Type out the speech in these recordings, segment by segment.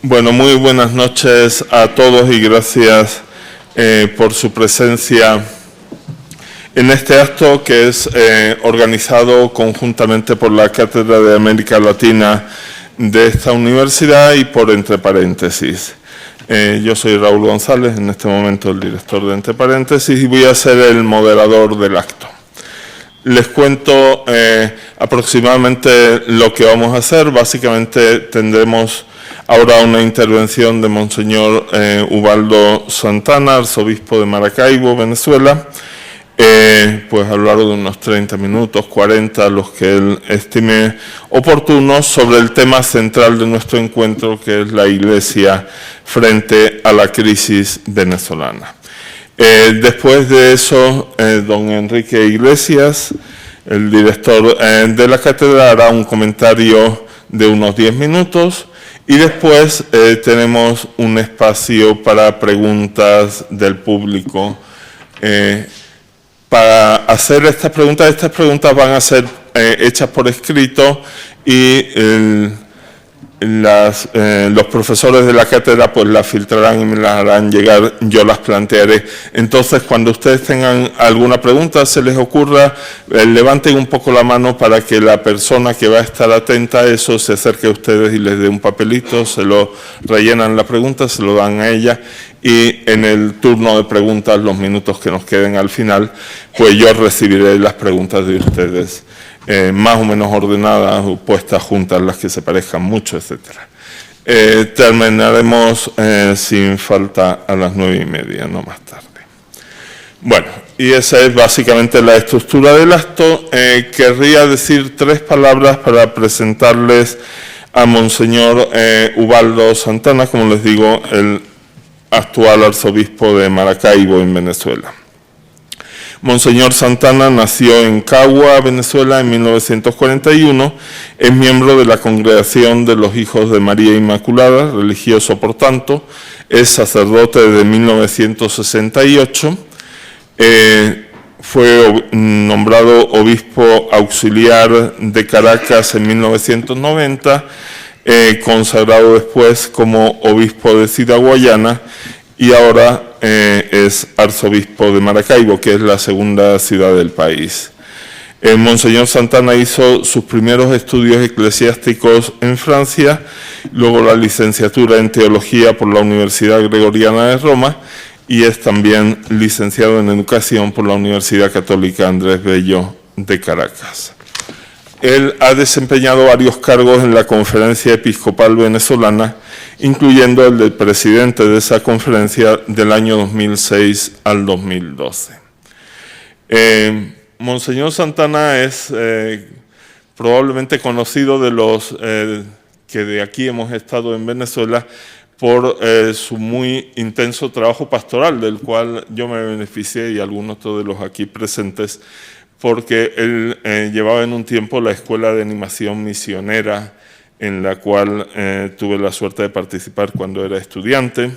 Bueno, muy buenas noches a todos y gracias por su presencia en este acto que es organizado conjuntamente por la Cátedra de América Latina de esta universidad y por Entre Paréntesis. Yo soy Raúl González, en este momento el director de Entre Paréntesis, y voy a ser el moderador del acto. Les cuento aproximadamente lo que vamos a hacer. Básicamente tendremos ahora una intervención de Monseñor Ubaldo Santana, arzobispo de Maracaibo, Venezuela, pues a lo largo de unos 30 minutos, 40, los que él estime oportunos, sobre el tema central de nuestro encuentro, que es la Iglesia frente a la crisis venezolana. Después de eso, don Enrique Iglesias, el director de la cátedra, hará un comentario de unos 10 minutos y después tenemos un espacio para preguntas del público. Para hacer estas preguntas van a ser hechas por escrito y los profesores de la cátedra pues las filtrarán y me las harán llegar, yo las plantearé. Entonces, cuando ustedes tengan alguna pregunta, se les ocurra, levanten un poco la mano para que la persona que va a estar atenta a eso se acerque a ustedes y les dé un papelito, se lo rellenan la pregunta, se lo dan a ella, y en el turno de preguntas, los minutos que nos queden al final, pues yo recibiré las preguntas de ustedes. Más o menos ordenadas, puestas juntas, las que se parezcan mucho, etc. Terminaremos sin falta a las 9:30, no más tarde. Bueno, y esa es básicamente la estructura del acto. Querría decir 3 palabras para presentarles a Monseñor Ubaldo Santana, como les digo, el actual arzobispo de Maracaibo, en Venezuela. Monseñor Santana nació en Cagua, Venezuela, en 1941. Es miembro de la Congregación de los Hijos de María Inmaculada, religioso por tanto. Es sacerdote desde 1968. Fue nombrado obispo auxiliar de Caracas en 1990, consagrado después como obispo de Ciudad Guayana, y ahora es arzobispo de Maracaibo, que es la segunda ciudad del país. Monseñor Santana hizo sus primeros estudios eclesiásticos en Francia, luego la licenciatura en Teología por la Universidad Gregoriana de Roma, y es también licenciado en Educación por la Universidad Católica Andrés Bello de Caracas. Él ha desempeñado varios cargos en la Conferencia Episcopal Venezolana, incluyendo el del presidente de esa conferencia del año 2006 al 2012. Monseñor Santana es probablemente conocido de los que de aquí hemos estado en Venezuela por su muy intenso trabajo pastoral, del cual yo me beneficié y algunos de los aquí presentes, porque él llevaba en un tiempo la Escuela de Animación Misionera, en la cual tuve la suerte de participar cuando era estudiante,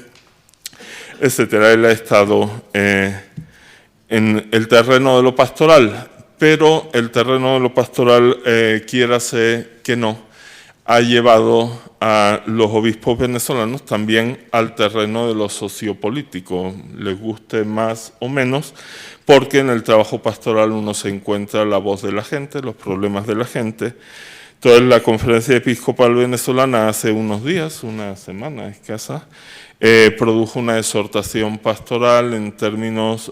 etcétera. Él ha estado en el terreno de lo pastoral, pero el terreno de lo pastoral, quiérase que no, ha llevado a los obispos venezolanos también al terreno de lo sociopolítico, les guste más o menos, porque en el trabajo pastoral uno se encuentra la voz de la gente, los problemas de la gente. Entonces, la Conferencia Episcopal Venezolana hace unos días, una semana escasa, produjo una exhortación pastoral en términos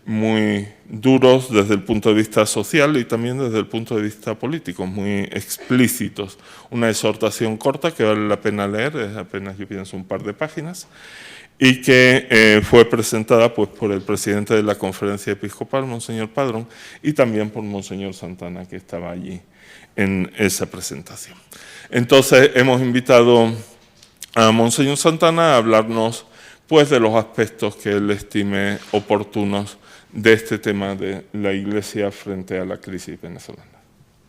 muy duros desde el punto de vista social y también desde el punto de vista político, muy explícitos. Una exhortación corta que vale la pena leer, es apenas, yo pienso, un par de páginas, y que fue presentada pues, por el presidente de la Conferencia Episcopal, Monseñor Padrón, y también por Monseñor Santana, que estaba allí en esa presentación. Entonces, hemos invitado a Monseñor Santana a hablarnos pues, de los aspectos que él estime oportunos de este tema de la Iglesia frente a la crisis venezolana.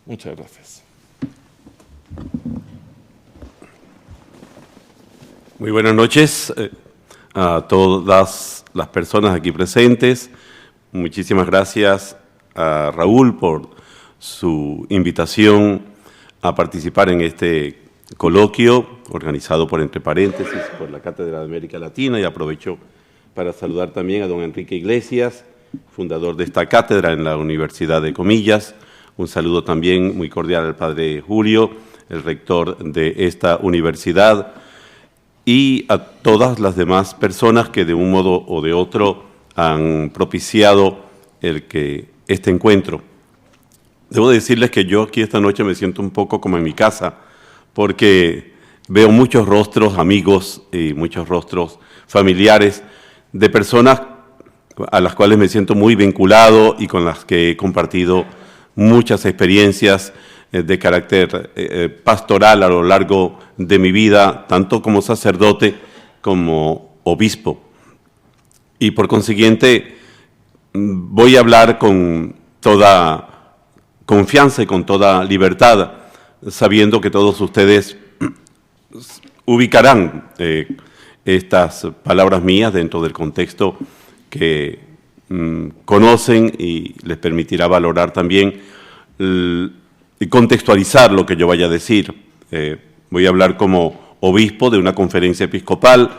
Muchas gracias. Muy buenas noches a todas las personas aquí presentes. Muchísimas gracias a Raúl por su invitación a participar en este coloquio organizado por Entre Paréntesis, por la Cátedra de América Latina, y aprovecho para saludar también a don Enrique Iglesias, fundador de esta cátedra en la Universidad de Comillas. Un saludo también muy cordial al padre Julio, el rector de esta universidad, y a todas las demás personas que de un modo o de otro han propiciado este encuentro. Debo decirles que yo aquí esta noche me siento un poco como en mi casa, porque veo muchos rostros amigos y muchos rostros familiares de personas a las cuales me siento muy vinculado y con las que he compartido muchas experiencias de carácter pastoral a lo largo de mi vida, tanto como sacerdote como obispo. Y por consiguiente voy a hablar con toda confianza y con toda libertad, sabiendo que todos ustedes ubicarán estas palabras mías dentro del contexto que conocen y les permitirá valorar también y contextualizar lo que yo vaya a decir. Voy a hablar como obispo de una conferencia episcopal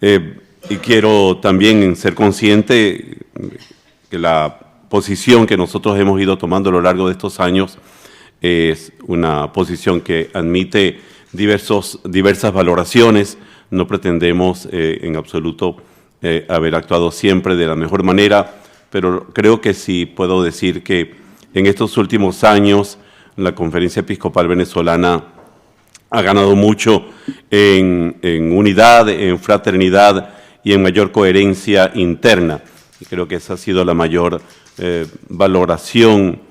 y quiero también ser consciente que la posición que nosotros hemos ido tomando a lo largo de estos años es una posición que admite diversas valoraciones. No pretendemos en absoluto haber actuado siempre de la mejor manera, pero creo que sí puedo decir que en estos últimos años la Conferencia Episcopal Venezolana ha ganado mucho en unidad, en fraternidad y en mayor coherencia interna. Y creo que esa ha sido la mayor valoración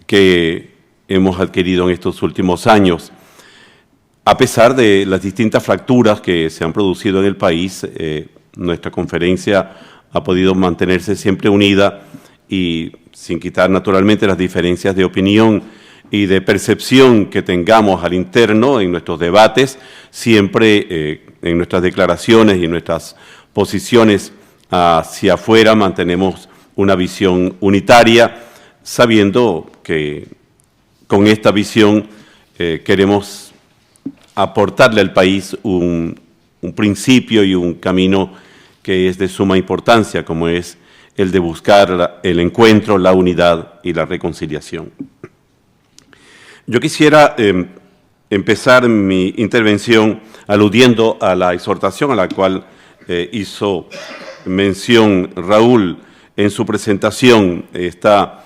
que hemos adquirido en estos últimos años. A pesar de las distintas fracturas que se han producido en el país, nuestra conferencia ha podido mantenerse siempre unida y sin quitar naturalmente las diferencias de opinión y de percepción que tengamos al interno en nuestros debates, siempre en nuestras declaraciones y en nuestras posiciones hacia afuera mantenemos una visión unitaria, sabiendo que con esta visión queremos aportarle al país un principio y un camino que es de suma importancia, como es el de buscar el encuentro, la unidad y la reconciliación. Yo quisiera empezar mi intervención aludiendo a la exhortación a la cual hizo mención Raúl en su presentación. Esta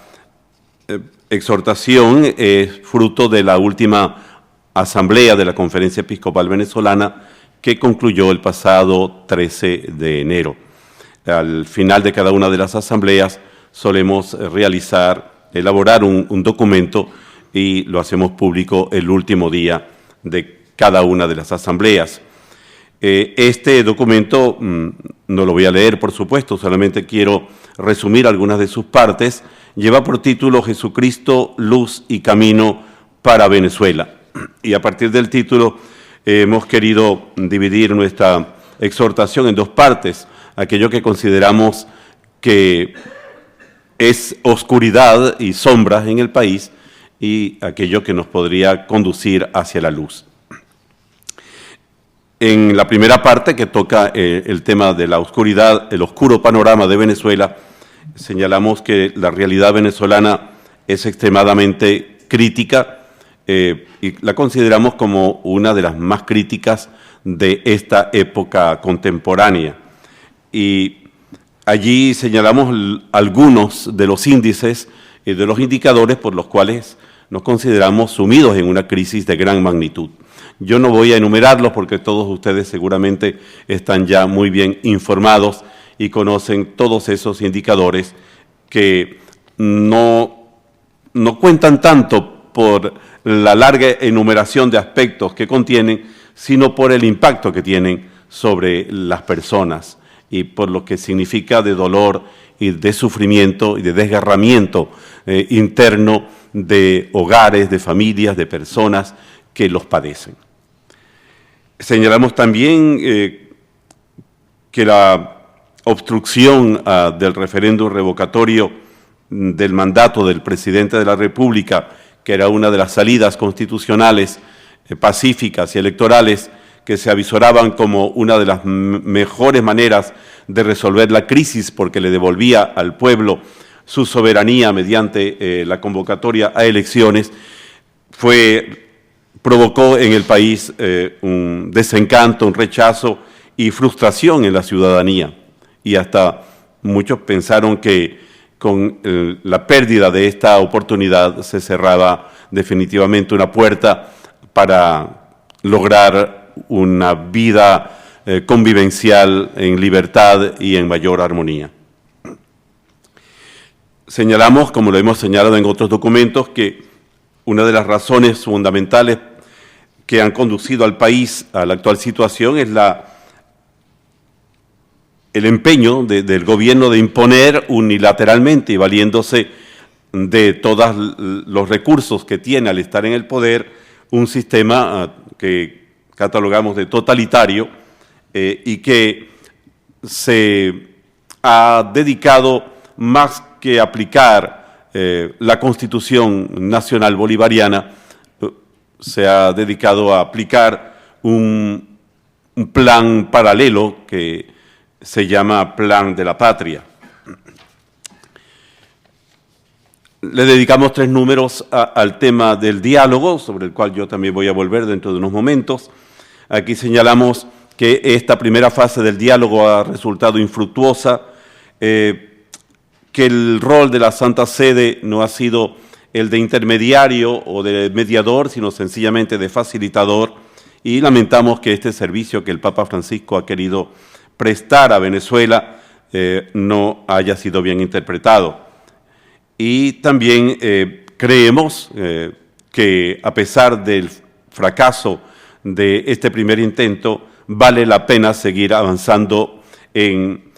exhortación es fruto de la última asamblea de la Conferencia Episcopal Venezolana que concluyó el pasado 13 de enero. Al final de cada una de las asambleas solemos elaborar un documento y lo hacemos público el último día de cada una de las asambleas. Este documento no lo voy a leer, por supuesto, solamente quiero resumir algunas de sus partes. Lleva por título Jesucristo, Luz y Camino para Venezuela. Y a partir del título hemos querido dividir nuestra exhortación en dos partes. Aquello que consideramos que es oscuridad y sombras en el país y aquello que nos podría conducir hacia la luz. En la primera parte, que toca el tema de la oscuridad, el oscuro panorama de Venezuela, señalamos que la realidad venezolana es extremadamente crítica y la consideramos como una de las más críticas de esta época contemporánea. Y allí señalamos algunos de los índices y de los indicadores por los cuales nos consideramos sumidos en una crisis de gran magnitud. Yo no voy a enumerarlos porque todos ustedes seguramente están ya muy bien informados y conocen todos esos indicadores que no cuentan tanto por la larga enumeración de aspectos que contienen, sino por el impacto que tienen sobre las personas y por lo que significa de dolor y de sufrimiento y de desgarramiento interno de hogares, de familias, de personas que los padecen. Señalamos también que la obstrucción del referéndum revocatorio del mandato del presidente de la República, que era una de las salidas constitucionales pacíficas y electorales que se avisoraban como una de las mejores maneras de resolver la crisis, porque le devolvía al pueblo su soberanía mediante la convocatoria a elecciones, provocó en el país un desencanto, un rechazo y frustración en la ciudadanía. Y hasta muchos pensaron que con la pérdida de esta oportunidad se cerraba definitivamente una puerta para lograr una vida convivencial en libertad y en mayor armonía. Señalamos, como lo hemos señalado en otros documentos, que una de las razones fundamentales que han conducido al país a la actual situación es el empeño del gobierno de imponer unilateralmente y valiéndose de todos los recursos que tiene al estar en el poder un sistema que catalogamos de totalitario y que se ha dedicado más que aplicar la Constitución Nacional Bolivariana, se ha dedicado a aplicar un plan paralelo que se llama Plan de la Patria. Le dedicamos 3 números al tema del diálogo, sobre el cual yo también voy a volver dentro de unos momentos. Aquí señalamos que esta primera fase del diálogo ha resultado infructuosa, que el rol de la Santa Sede no ha sido el de intermediario o de mediador, sino sencillamente de facilitador, y lamentamos que este servicio que el Papa Francisco ha querido prestar a Venezuela no haya sido bien interpretado. Y también creemos que a pesar del fracaso de este primer intento, vale la pena seguir avanzando en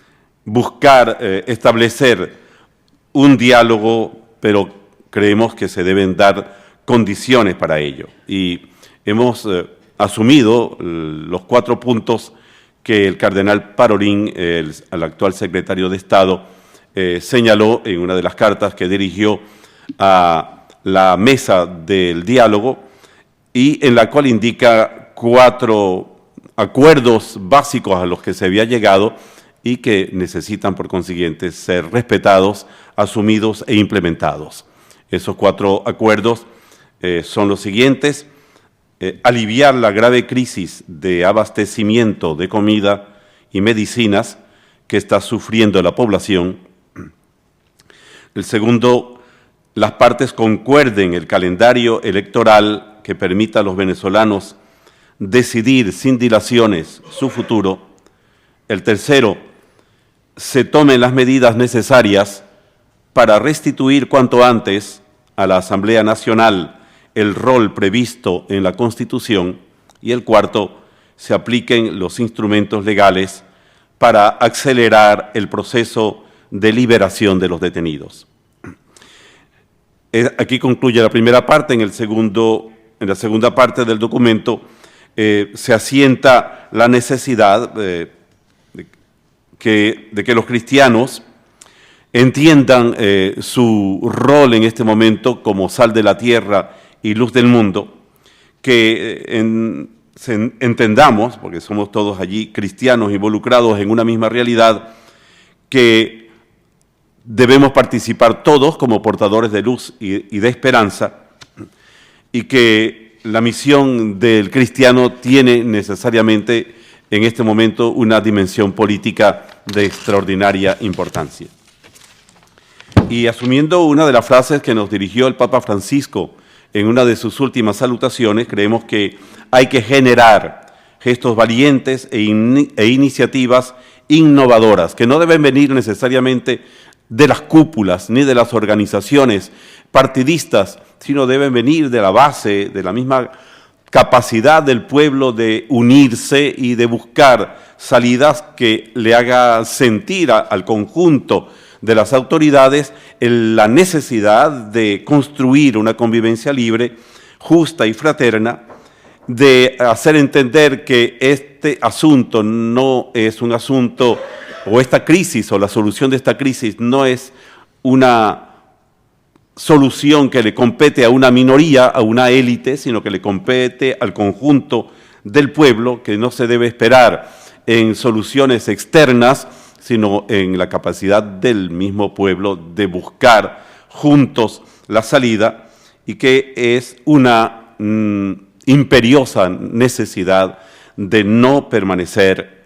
buscar establecer un diálogo, pero creemos que se deben dar condiciones para ello. Y hemos asumido los 4 puntos que el cardenal Parolin, el actual secretario de Estado, señaló en una de las cartas que dirigió a la mesa del diálogo y en la cual indica 4 acuerdos básicos a los que se había llegado y que necesitan, por consiguiente, ser respetados, asumidos e implementados. Esos 4 acuerdos son los siguientes: aliviar la grave crisis de abastecimiento de comida y medicinas que está sufriendo la población. El segundo, las partes concuerden el calendario electoral que permita a los venezolanos decidir sin dilaciones su futuro. El tercero, se tomen las medidas necesarias para restituir cuanto antes a la Asamblea Nacional el rol previsto en la Constitución. Y el cuarto, se apliquen los instrumentos legales para acelerar el proceso de liberación de los detenidos. Aquí concluye la primera parte. En la segunda parte del documento se asienta la necesidad de que los cristianos entiendan su rol en este momento como sal de la tierra y luz del mundo, que entendamos, porque somos todos allí cristianos involucrados en una misma realidad, que debemos participar todos como portadores de luz y de esperanza, y que la misión del cristiano tiene necesariamente en este momento una dimensión política de extraordinaria importancia. Y asumiendo una de las frases que nos dirigió el Papa Francisco en una de sus últimas salutaciones, creemos que hay que generar gestos valientes e iniciativas innovadoras, que no deben venir necesariamente de las cúpulas ni de las organizaciones partidistas, sino deben venir de la base, de la misma capacidad del pueblo de unirse y de buscar salidas que le haga sentir al conjunto de las autoridades la necesidad de construir una convivencia libre, justa y fraterna, de hacer entender que este asunto no es un asunto, o esta crisis, o la solución de esta crisis no es una solución que le compete a una minoría, a una élite, sino que le compete al conjunto del pueblo, que no se debe esperar en soluciones externas, sino en la capacidad del mismo pueblo de buscar juntos la salida, y que es una imperiosa necesidad de no permanecer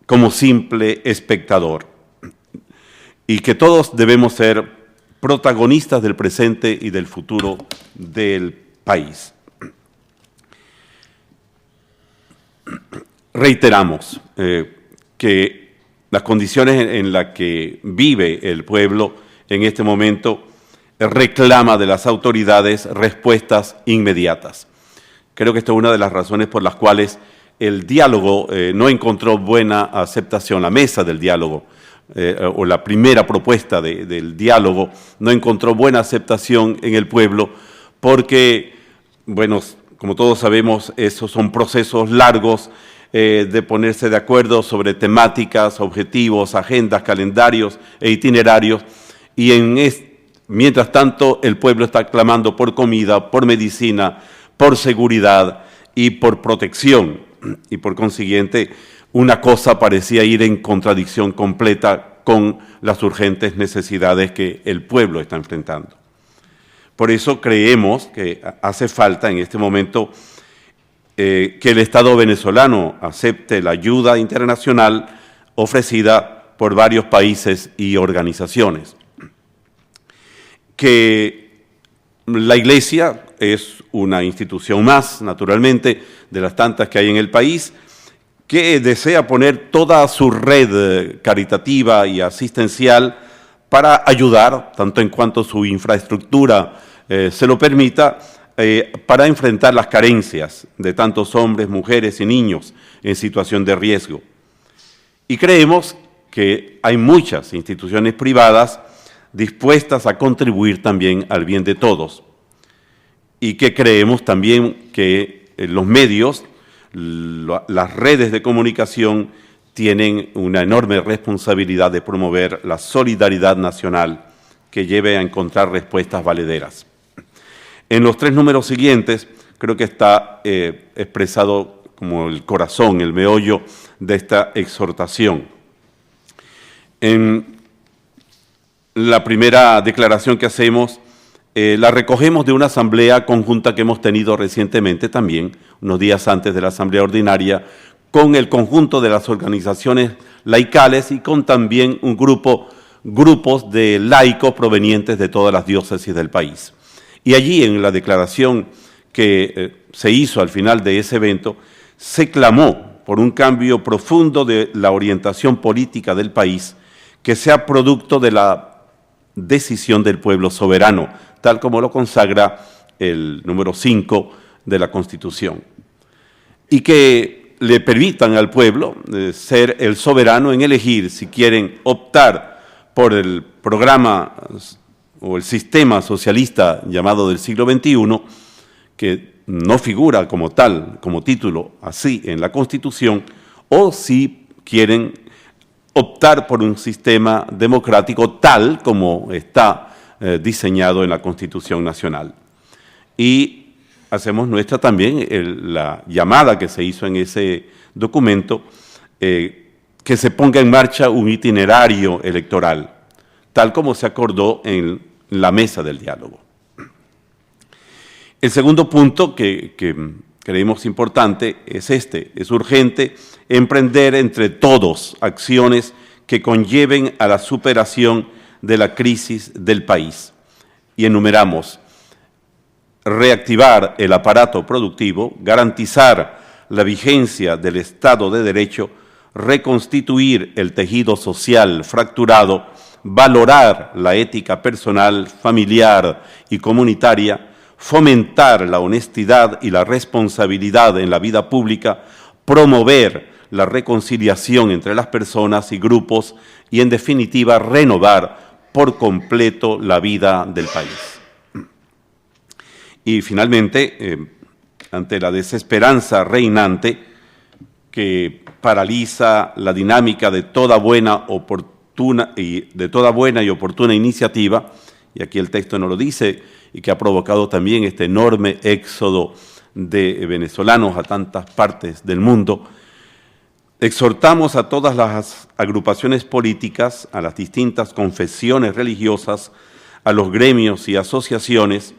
como simple espectador, y que todos debemos ser protagonistas del presente y del futuro del país. Reiteramos que las condiciones en las que vive el pueblo en este momento reclama de las autoridades respuestas inmediatas. Creo que esta es una de las razones por las cuales el diálogo no encontró buena aceptación, la mesa del diálogo, o la primera propuesta del diálogo no encontró buena aceptación en el pueblo porque, bueno, como todos sabemos, esos son procesos largos de ponerse de acuerdo sobre temáticas, objetivos, agendas, calendarios e itinerarios, y mientras tanto el pueblo está clamando por comida, por medicina, por seguridad y por protección, y por consiguiente una cosa parecía ir en contradicción completa con las urgentes necesidades que el pueblo está enfrentando. Por eso creemos que hace falta en este momento que el Estado venezolano acepte la ayuda internacional ofrecida por varios países y organizaciones. Que la Iglesia es una institución más, naturalmente, de las tantas que hay en el país, que desea poner toda su red caritativa y asistencial para ayudar, tanto en cuanto su infraestructura se lo permita, para enfrentar las carencias de tantos hombres, mujeres y niños en situación de riesgo. Y creemos que hay muchas instituciones privadas dispuestas a contribuir también al bien de todos, y que creemos también que los medios, las redes de comunicación tienen una enorme responsabilidad de promover la solidaridad nacional que lleve a encontrar respuestas valederas. En los 3 números siguientes creo que está expresado como el corazón, el meollo de esta exhortación. En la primera declaración que hacemos, la recogemos de una asamblea conjunta que hemos tenido recientemente también, unos días antes de la asamblea ordinaria, con el conjunto de las organizaciones laicales y con también grupos de laicos provenientes de todas las diócesis del país. Y allí en la declaración que se hizo al final de ese evento, se clamó por un cambio profundo de la orientación política del país que sea producto de la decisión del pueblo soberano, tal como lo consagra el número 5 de la Constitución, y que le permitan al pueblo ser el soberano en elegir si quieren optar por el programa o el sistema socialista llamado del siglo XXI, que no figura como tal, como título así en la Constitución, o si quieren optar por un sistema democrático tal como está diseñado en la Constitución Nacional. Y hacemos nuestra también la llamada que se hizo en ese documento, que se ponga en marcha un itinerario electoral, tal como se acordó en la mesa del diálogo. El segundo punto que creemos importante es es urgente emprender entre todos acciones que conlleven a la superación de la crisis del país. Y enumeramos: reactivar el aparato productivo, garantizar la vigencia del Estado de Derecho, reconstituir el tejido social fracturado, valorar la ética personal, familiar y comunitaria, fomentar la honestidad y la responsabilidad en la vida pública, promover la reconciliación entre las personas y grupos y, en definitiva, renovar por completo la vida del país. Y finalmente, ante la desesperanza reinante que paraliza la dinámica de toda buena y oportuna iniciativa, y aquí el texto no lo dice, y que ha provocado también este enorme éxodo de venezolanos a tantas partes del mundo, exhortamos a todas las agrupaciones políticas, a las distintas confesiones religiosas, a los gremios y asociaciones,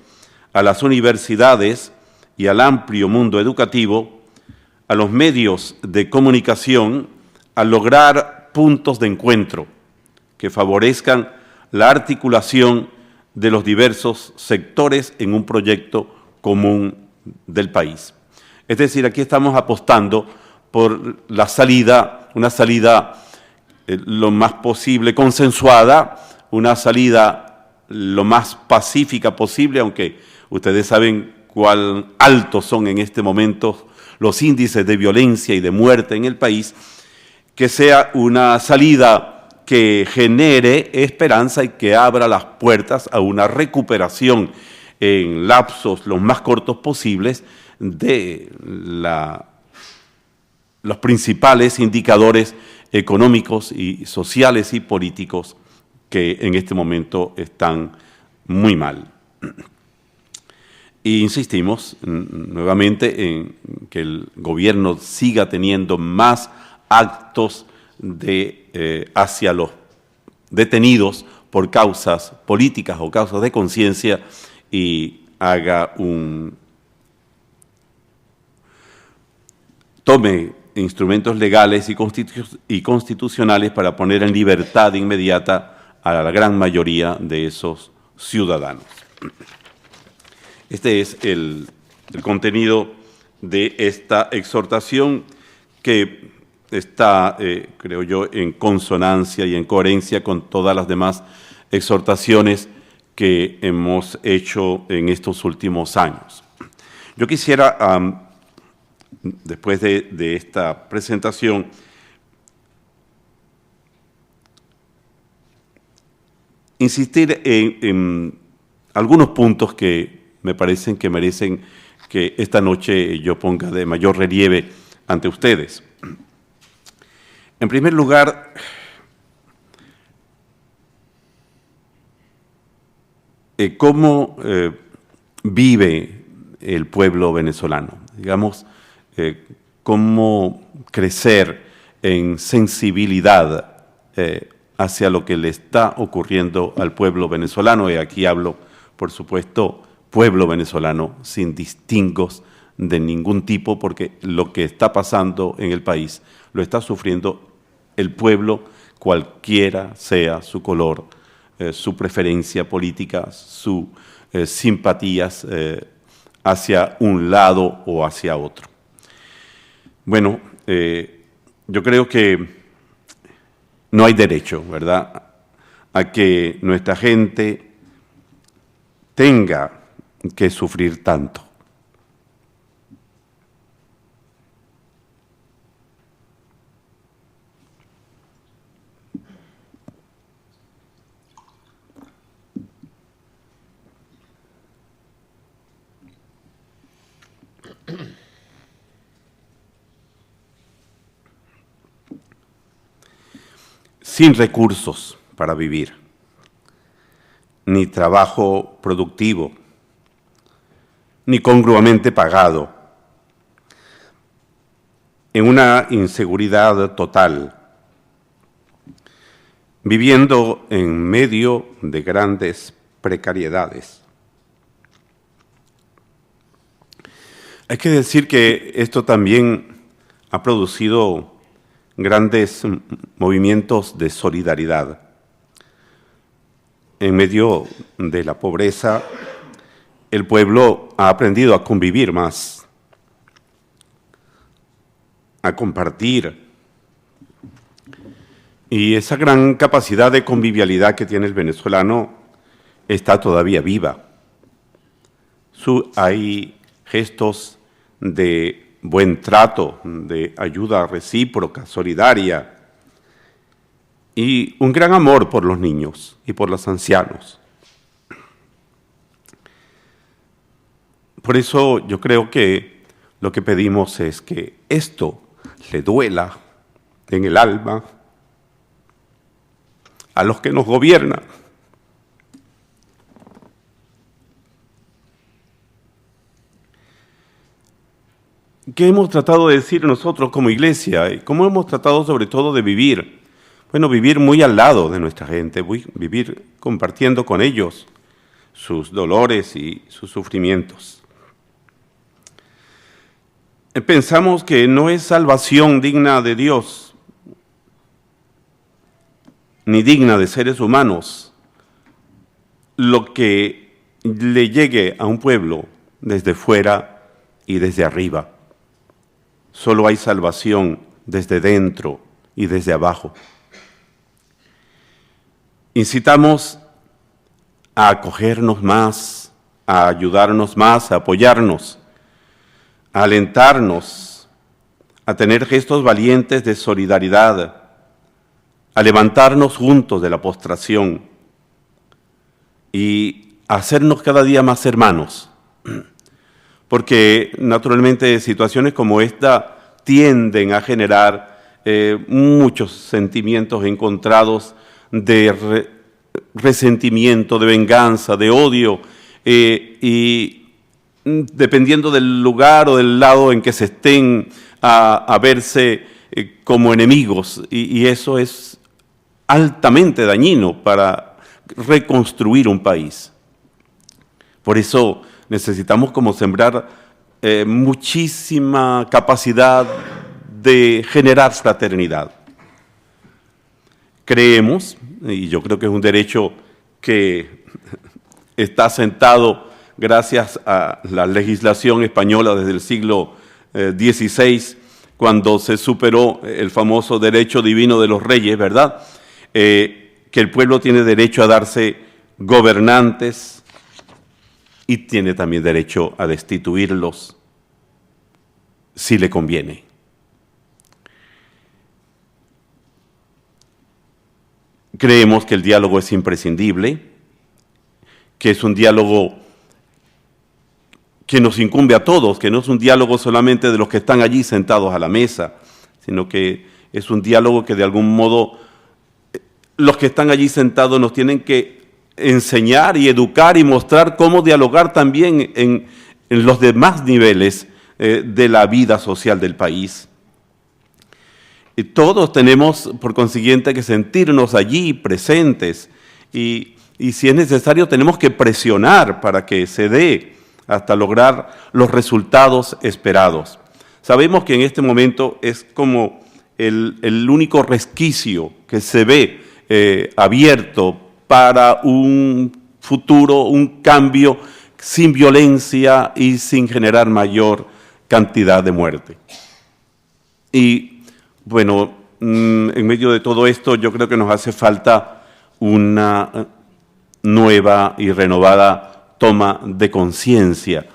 a las universidades y al amplio mundo educativo, a los medios de comunicación, a lograr puntos de encuentro que favorezcan la articulación de los diversos sectores en un proyecto común del país. Es decir, aquí estamos apostando por la salida, una salida lo más posible consensuada, una salida lo más pacífica posible, aunque ustedes saben cuán altos son en este momento los índices de violencia y de muerte en el país, que sea una salida que genere esperanza y que abra las puertas a una recuperación en lapsos los más cortos posibles de los principales indicadores económicos y sociales y políticos que en este momento están muy mal. E insistimos nuevamente en que el gobierno siga teniendo más actos hacia los detenidos por causas políticas o causas de conciencia y tome instrumentos legales y constitucionales para poner en libertad inmediata a la gran mayoría de esos ciudadanos. Este es el contenido de esta exhortación que está, creo yo, en consonancia y en coherencia con todas las demás exhortaciones que hemos hecho en estos últimos años. Yo quisiera, después de esta presentación, insistir en algunos puntos que me parecen que merecen que esta noche yo ponga de mayor relieve ante ustedes. En primer lugar, ¿cómo vive el pueblo venezolano? Digamos, cómo crecer en sensibilidad hacia lo que le está ocurriendo al pueblo venezolano, y aquí hablo, por supuesto, pueblo venezolano sin distingos de ningún tipo, porque lo que está pasando en el país lo está sufriendo el pueblo, cualquiera sea su color, su preferencia política, sus simpatías hacia un lado o hacia otro. Bueno, yo creo que no hay derecho, ¿verdad?, a que nuestra gente tenga que sufrir tanto. Sin recursos para vivir, ni trabajo productivo, ni congruamente pagado, en una inseguridad total, viviendo en medio de grandes precariedades. Hay que decir que esto también ha producido grandes movimientos de solidaridad. En medio de la pobreza, el pueblo ha aprendido a convivir más, a compartir. Y esa gran capacidad de convivialidad que tiene el venezolano está todavía viva. Hay gestos de buen trato, de ayuda recíproca, solidaria, y un gran amor por los niños y por los ancianos. Por eso yo creo que lo que pedimos es que esto le duela en el alma a los que nos gobiernan, ¿qué hemos tratado de decir nosotros como iglesia? ¿Cómo hemos tratado sobre todo de vivir? Bueno, vivir muy al lado de nuestra gente, vivir compartiendo con ellos sus dolores y sus sufrimientos. Pensamos que no es salvación digna de Dios, ni digna de seres humanos, lo que le llegue a un pueblo desde fuera y desde arriba. Solo hay salvación desde dentro y desde abajo. Incitamos a acogernos más, a ayudarnos más, a apoyarnos, a alentarnos, a tener gestos valientes de solidaridad, a levantarnos juntos de la postración y a hacernos cada día más hermanos. Porque naturalmente situaciones como esta tienden a generar muchos sentimientos encontrados de resentimiento, de venganza, de odio, y dependiendo del lugar o del lado en que se estén a verse como enemigos, y eso es altamente dañino para reconstruir un país. Por eso necesitamos como sembrar muchísima capacidad de generar fraternidad. Creemos, y yo creo que es un derecho que está asentado gracias a la legislación española desde el siglo XVI, cuando se superó el famoso derecho divino de los reyes, ¿verdad? Que el pueblo tiene derecho a darse gobernantes y tiene también derecho a destituirlos si le conviene. Creemos que el diálogo es imprescindible, que es un diálogo que nos incumbe a todos, que no es un diálogo solamente de los que están allí sentados a la mesa, sino que es un diálogo que de algún modo los que están allí sentados nos tienen que enseñar y educar y mostrar cómo dialogar también en los demás niveles de la vida social del país. Y todos tenemos, por consiguiente, que sentirnos allí presentes y si es necesario tenemos que presionar para que se dé hasta lograr los resultados esperados. Sabemos que en este momento es como el único resquicio que se ve abierto para un futuro, un cambio sin violencia y sin generar mayor cantidad de muerte. Y bueno, en medio de todo esto yo creo que nos hace falta una nueva y renovada toma de conciencia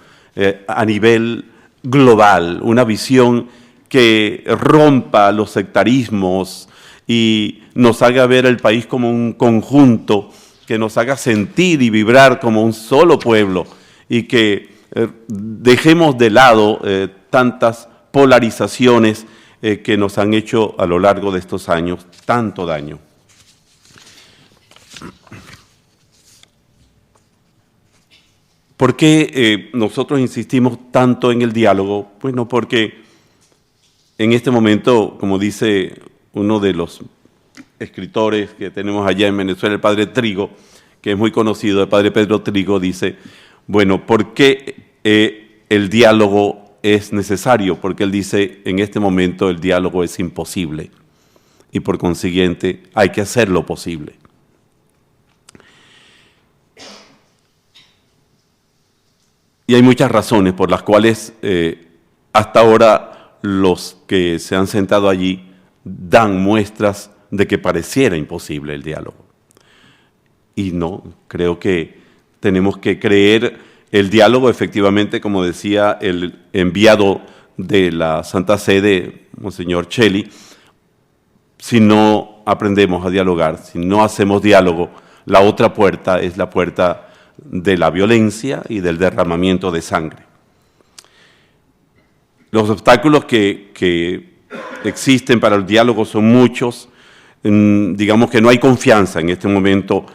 a nivel global, una visión que rompa los sectarismos y nos haga ver el país como un conjunto, que nos haga sentir y vibrar como un solo pueblo y que dejemos de lado tantas polarizaciones que nos han hecho a lo largo de estos años tanto daño. ¿Por qué nosotros insistimos tanto en el diálogo? Bueno, porque en este momento, como dice uno de los escritores que tenemos allá en Venezuela, el padre Trigo, que es muy conocido, el padre Pedro Trigo, dice, bueno, ¿por qué el diálogo es necesario? Porque él dice, en este momento el diálogo es imposible y por consiguiente hay que hacerlo posible. Y hay muchas razones por las cuales hasta ahora los que se han sentado allí dan muestras de que pareciera imposible el diálogo. Y no, creo que tenemos que creer el diálogo, efectivamente, como decía el enviado de la Santa Sede, Monseñor Cheli, si no aprendemos a dialogar, si no hacemos diálogo, la otra puerta es la puerta de la violencia y del derramamiento de sangre. Los obstáculos que existen para el diálogo son muchos. Digamos que no hay confianza en este momento,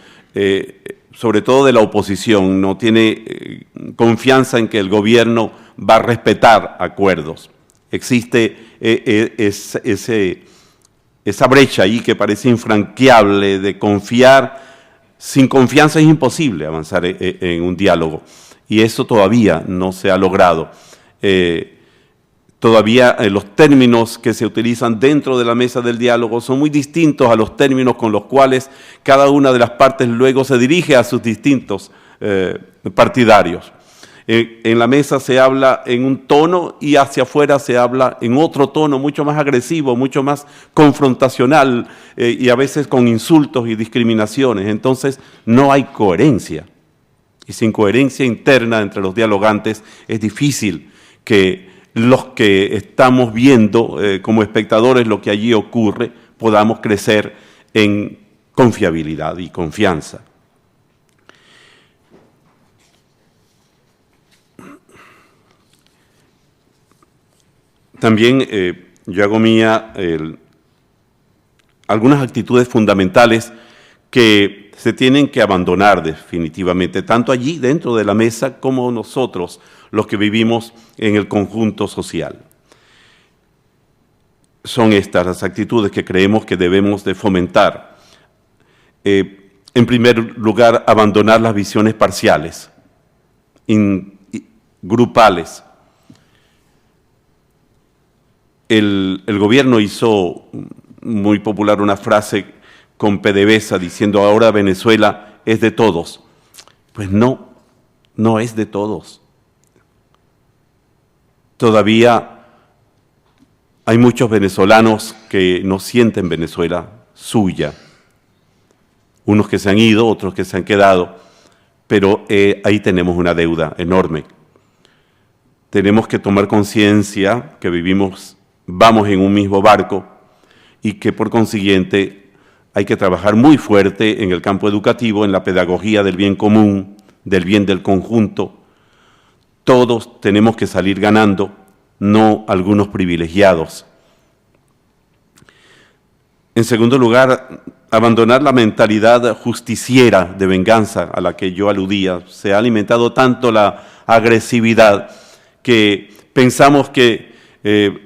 sobre todo de la oposición, no tiene confianza en que el gobierno va a respetar acuerdos. Existe esa brecha ahí que parece infranqueable de confiar. Sin confianza es imposible avanzar en un diálogo, y eso todavía no se ha logrado. Todavía los términos que se utilizan dentro de la mesa del diálogo son muy distintos a los términos con los cuales cada una de las partes luego se dirige a sus distintos partidarios. En la mesa se habla en un tono y hacia afuera se habla en otro tono mucho más agresivo, mucho más confrontacional, y a veces con insultos y discriminaciones. Entonces no hay coherencia, y sin coherencia interna entre los dialogantes es difícil que los que estamos viendo como espectadores lo que allí ocurre podamos crecer en confiabilidad y confianza. También yo hago mía algunas actitudes fundamentales que se tienen que abandonar definitivamente, tanto allí dentro de la mesa como nosotros, los que vivimos en el conjunto social. Son estas las actitudes que creemos que debemos de fomentar. En primer lugar, abandonar las visiones parciales, grupales. El gobierno hizo muy popular una frase con PDVSA diciendo ahora Venezuela es de todos. Pues no, no es de todos. Todavía hay muchos venezolanos que no sienten Venezuela suya. Unos que se han ido, otros que se han quedado, pero ahí tenemos una deuda enorme. Tenemos que tomar conciencia que vamos en un mismo barco y que por consiguiente hay que trabajar muy fuerte en el campo educativo, en la pedagogía del bien común, del bien del conjunto. Todos tenemos que salir ganando, no algunos privilegiados. En segundo lugar, abandonar la mentalidad justiciera de venganza a la que yo aludía. Se ha alimentado tanto la agresividad que pensamos que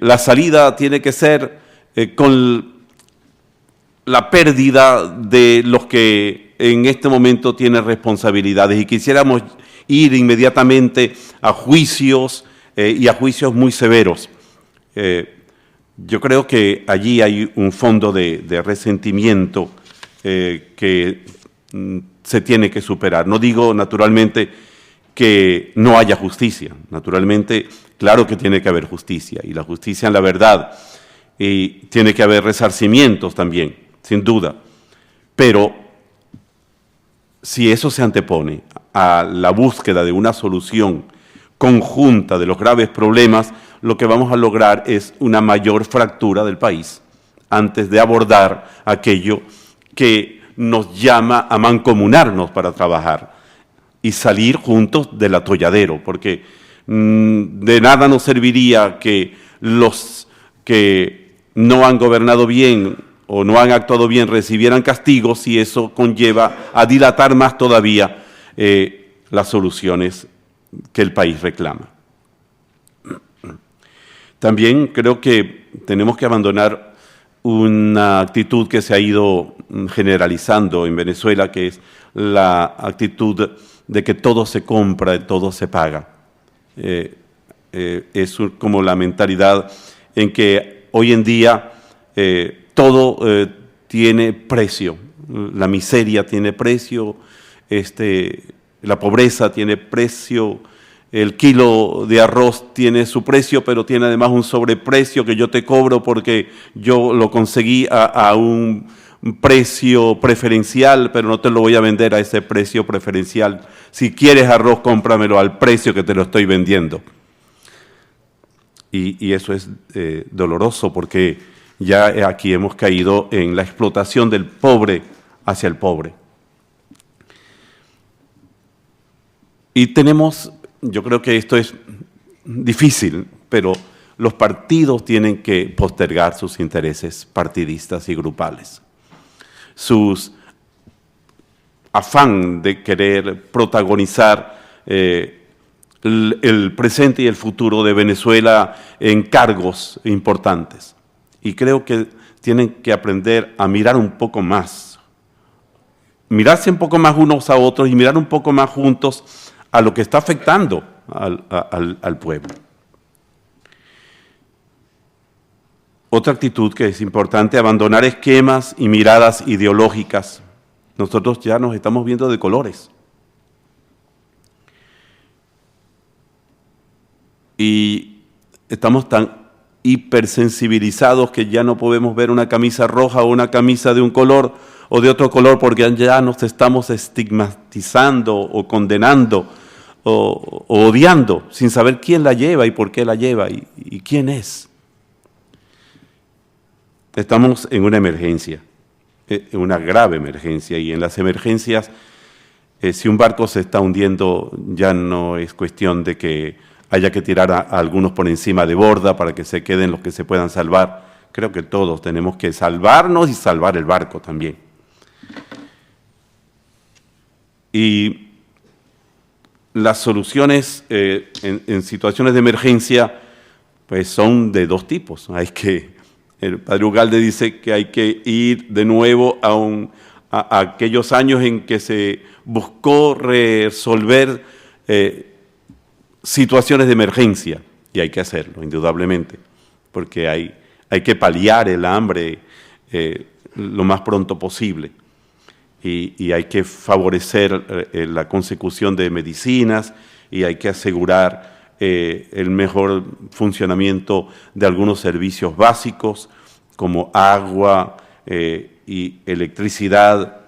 la salida tiene que ser con la pérdida de los que en este momento tienen responsabilidades, y quisiéramos ir inmediatamente a juicios y a juicios muy severos. Yo creo que allí hay un fondo de resentimiento que se tiene que superar. No digo naturalmente que no haya justicia, naturalmente, claro que tiene que haber justicia, y la justicia en la verdad, y tiene que haber resarcimientos también, sin duda, pero si eso se antepone a la búsqueda de una solución conjunta de los graves problemas, lo que vamos a lograr es una mayor fractura del país antes de abordar aquello que nos llama a mancomunarnos para trabajar y salir juntos del atolladero, porque de nada nos serviría que los que no han gobernado bien o no han actuado bien recibieran castigos si eso conlleva a dilatar más todavía las soluciones que el país reclama. También creo que tenemos que abandonar una actitud que se ha ido generalizando en Venezuela, que es la actitud de que todo se compra, todo se paga. Es como la mentalidad en que hoy en día todo tiene precio. La miseria tiene precio, la pobreza tiene precio, el kilo de arroz tiene su precio, pero tiene además un sobreprecio que yo te cobro porque yo lo conseguí a un precio preferencial, pero no te lo voy a vender a ese precio preferencial. Si quieres arroz, cómpramelo al precio que te lo estoy vendiendo. Y eso es doloroso, porque ya aquí hemos caído en la explotación del pobre hacia el pobre. Y yo creo que esto es difícil, pero los partidos tienen que postergar sus intereses partidistas y grupales. Sus afán de querer protagonizar el presente y el futuro de Venezuela en cargos importantes. Y creo que tienen que aprender a mirar un poco más, mirarse un poco más unos a otros y mirar un poco más juntos a lo que está afectando al pueblo. Otra actitud que es importante, abandonar esquemas y miradas ideológicas. Nosotros ya nos estamos viendo de colores. Y estamos tan hipersensibilizados que ya no podemos ver una camisa roja o una camisa de un color o de otro color porque ya nos estamos estigmatizando o condenando o odiando sin saber quién la lleva y por qué la lleva y quién es. Estamos en una emergencia, en una grave emergencia, y en las emergencias, si un barco se está hundiendo, ya no es cuestión de que haya que tirar a algunos por encima de borda para que se queden los que se puedan salvar. Creo que todos tenemos que salvarnos y salvar el barco también. Y las soluciones en situaciones de emergencia pues son de dos tipos. El padre Ugalde dice que hay que ir de nuevo a aquellos años en que se buscó resolver situaciones de emergencia, y hay que hacerlo, indudablemente, porque hay que paliar el hambre lo más pronto posible, y hay que favorecer la consecución de medicinas, y hay que asegurar el mejor funcionamiento de algunos servicios básicos como agua y electricidad,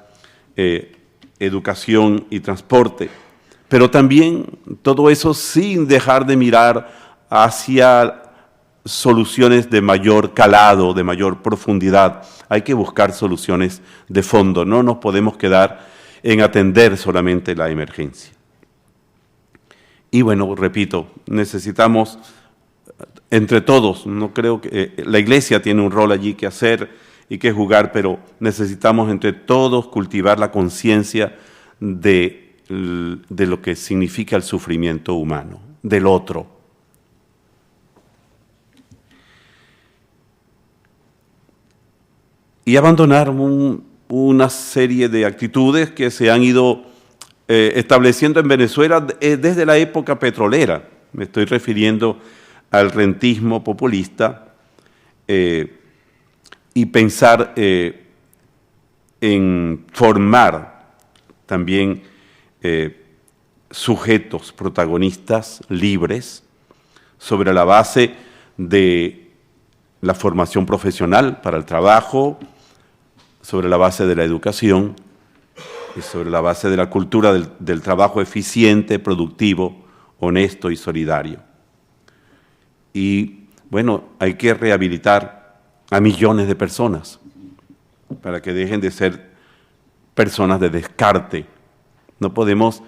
educación y transporte. Pero también todo eso sin dejar de mirar hacia soluciones de mayor calado, de mayor profundidad. Hay que buscar soluciones de fondo, no nos podemos quedar en atender solamente la emergencia. Y bueno, repito, necesitamos entre todos, no creo que la Iglesia tiene un rol allí que hacer y que jugar, pero necesitamos entre todos cultivar la conciencia de lo que significa el sufrimiento humano, del otro. Y abandonar una serie de actitudes que se han ido estableciendo en Venezuela desde la época petrolera. Me estoy refiriendo al rentismo populista y pensar en formar también sujetos protagonistas libres sobre la base de la formación profesional para el trabajo, sobre la base de la educación y sobre la base de la cultura del trabajo eficiente, productivo, honesto y solidario. Y bueno, hay que rehabilitar a millones de personas para que dejen de ser personas de descarte. No podemos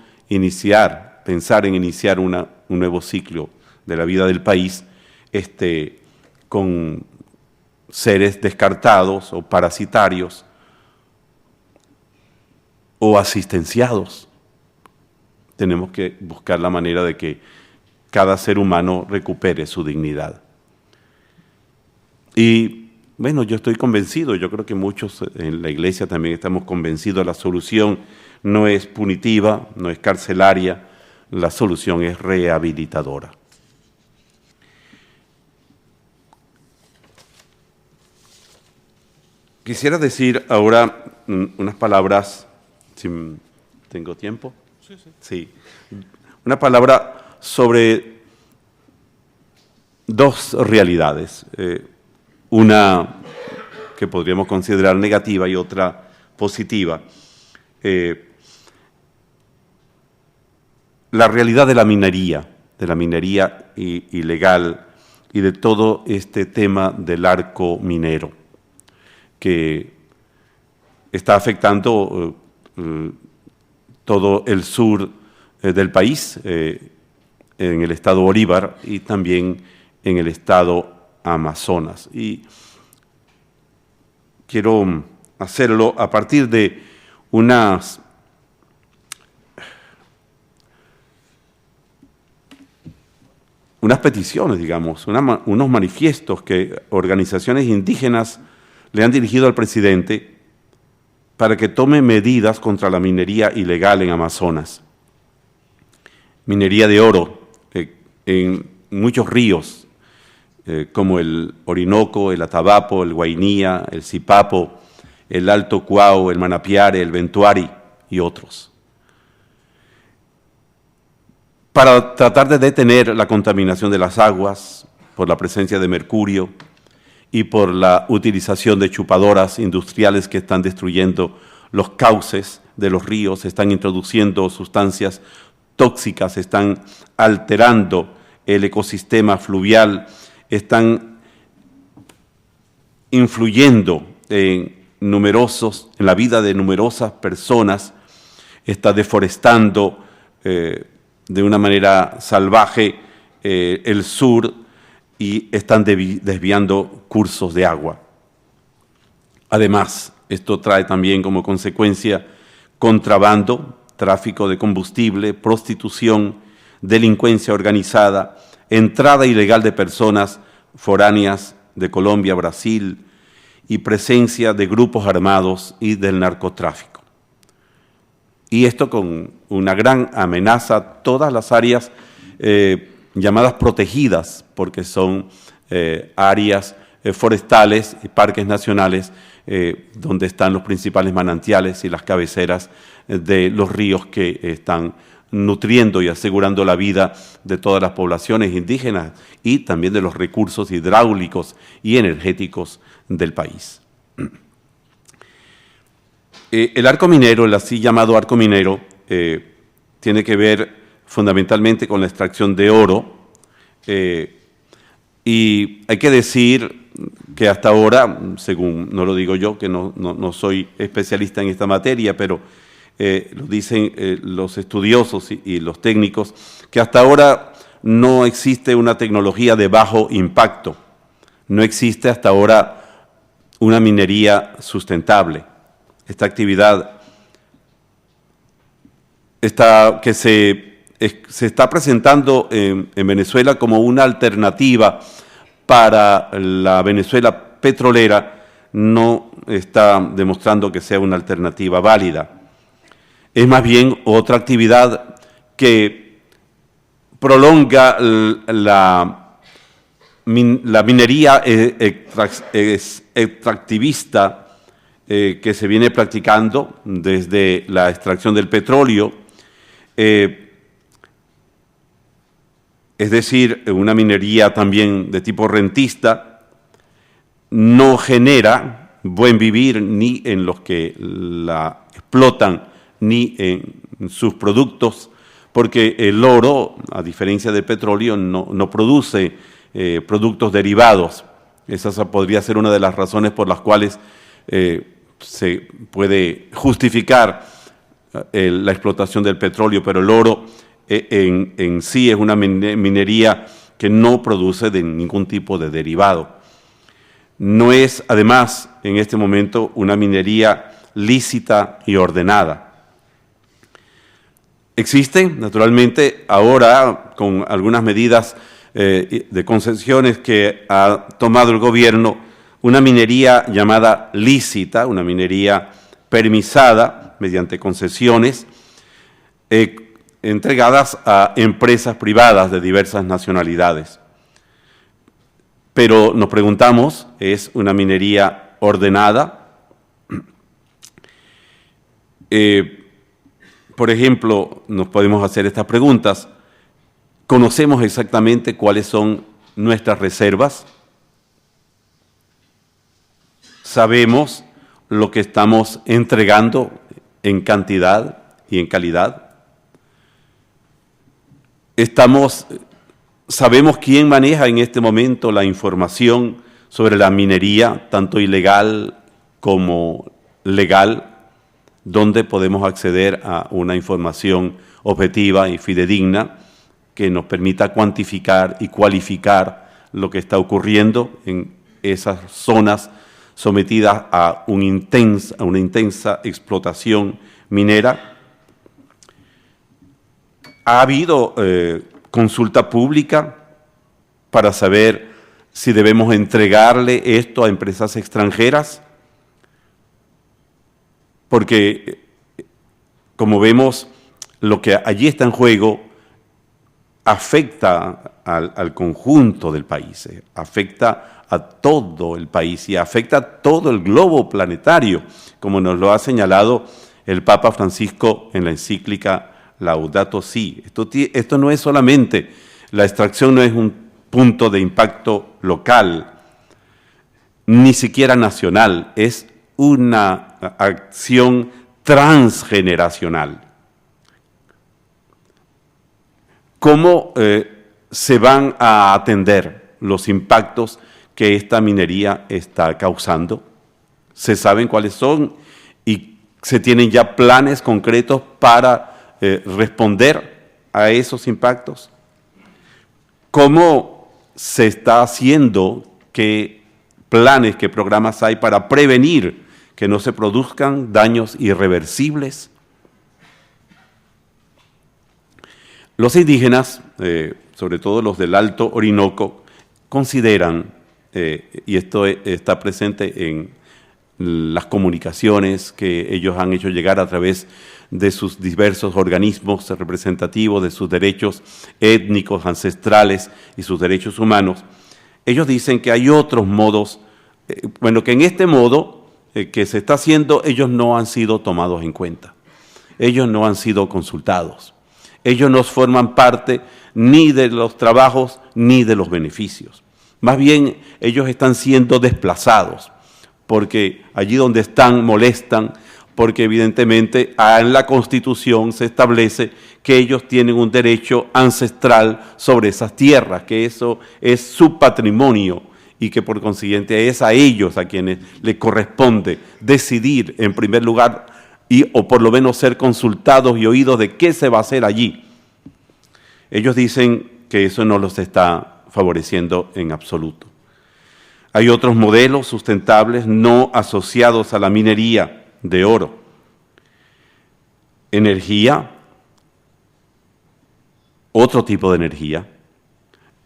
pensar en iniciar un nuevo ciclo de la vida del país con seres descartados o parasitarios o asistenciados. Tenemos que buscar la manera de que cada ser humano recupere su dignidad. Y bueno, yo estoy convencido, yo creo que muchos en la Iglesia también estamos convencidos, la solución no es punitiva, no es carcelaria, la solución es rehabilitadora. Quisiera decir ahora unas palabras, si tengo tiempo. Sí. Una palabra sobre dos realidades, una que podríamos considerar negativa y otra positiva. La realidad de la minería ilegal y de todo este tema del arco minero que está afectando todo el sur del país, en el estado Bolívar y también en el estado Amazonas. Y quiero hacerlo a partir de unas unas peticiones, digamos, unos manifiestos que organizaciones indígenas le han dirigido al presidente para que tome medidas contra la minería ilegal en Amazonas. Minería de oro en muchos ríos, como el Orinoco, el Atabapo, el Guainía, el Sipapo, el Alto Cuao, el Manapiare, el Ventuari y otros. Para tratar de detener la contaminación de las aguas por la presencia de mercurio y por la utilización de chupadoras industriales que están destruyendo los cauces de los ríos, están introduciendo sustancias tóxicas, están alterando el ecosistema fluvial, están influyendo en la vida de numerosas personas, está deforestando de una manera salvaje el sur y están desviando cursos de agua. Además, esto trae también como consecuencia contrabando, tráfico de combustible, prostitución, delincuencia organizada, entrada ilegal de personas foráneas de Colombia, Brasil y presencia de grupos armados y del narcotráfico. Y esto con una gran amenaza a todas las áreas llamadas protegidas, porque son áreas forestales y parques nacionales donde están los principales manantiales y las cabeceras de los ríos que están nutriendo y asegurando la vida de todas las poblaciones indígenas y también de los recursos hidráulicos y energéticos del país. El arco minero, el así llamado arco minero, tiene que ver fundamentalmente con la extracción de oro y hay que decir que hasta ahora, según no lo digo yo, que no soy especialista en esta materia, pero lo dicen los estudiosos y los técnicos, que hasta ahora no existe una tecnología de bajo impacto, no existe hasta ahora una minería sustentable. Esta actividad que se está presentando en Venezuela como una alternativa para la Venezuela petrolera, no está demostrando que sea una alternativa válida. Es más bien otra actividad que prolonga la minería extractivista que se viene practicando desde la extracción del petróleo, es decir, una minería también de tipo rentista, no genera buen vivir ni en los que la explotan ni en sus productos, porque el oro, a diferencia del petróleo, no produce productos derivados. Esa podría ser una de las razones por las cuales se puede justificar la explotación del petróleo, pero el oro en sí es una minería que no produce de ningún tipo de derivado. No es, además, en este momento, una minería lícita y ordenada. Existe, naturalmente, ahora, con algunas medidas de concesiones que ha tomado el gobierno, una minería llamada lícita, una minería permisada mediante concesiones entregadas a empresas privadas de diversas nacionalidades. Pero nos preguntamos, ¿es una minería ordenada? Por ejemplo, nos podemos hacer estas preguntas. ¿Conocemos exactamente cuáles son nuestras reservas? ¿Sabemos lo que estamos entregando en cantidad y en calidad? ¿Sabemos quién maneja en este momento la información sobre la minería, tanto ilegal como legal? ¿Dónde podemos acceder a una información objetiva y fidedigna que nos permita cuantificar y cualificar lo que está ocurriendo en esas zonas sometidas a una intensa explotación minera? ¿Ha habido consulta pública para saber si debemos entregarle esto a empresas extranjeras, porque, como vemos, lo que allí está en juego afecta al conjunto del país, afecta a todo el país y afecta a todo el globo planetario, como nos lo ha señalado el Papa Francisco en la encíclica Laudato Si. Esto no es solamente, la extracción no es un punto de impacto local, ni siquiera nacional, es una acción transgeneracional. ¿Cómo se van a atender los impactos que esta minería está causando? ¿Se saben cuáles son y se tienen ya planes concretos para responder a esos impactos? ¿Cómo se está haciendo? ¿Qué planes, qué programas hay para prevenir que no se produzcan daños irreversibles? Los indígenas, sobre todo los del Alto Orinoco, consideran, y esto está presente en las comunicaciones que ellos han hecho llegar a través de sus diversos organismos representativos, de sus derechos étnicos, ancestrales y sus derechos humanos, ellos dicen que hay otros modos, que en este modo que se está haciendo, ellos no han sido tomados en cuenta, ellos no han sido consultados. Ellos no forman parte ni de los trabajos ni de los beneficios. Más bien, ellos están siendo desplazados, porque allí donde están molestan, porque evidentemente en la Constitución se establece que ellos tienen un derecho ancestral sobre esas tierras, que eso es su patrimonio y que por consiguiente es a ellos a quienes les corresponde decidir en primer lugar o por lo menos ser consultados y oídos de qué se va a hacer allí. Ellos dicen que eso no los está favoreciendo en absoluto. Hay otros modelos sustentables no asociados a la minería de oro. Energía, otro tipo de energía,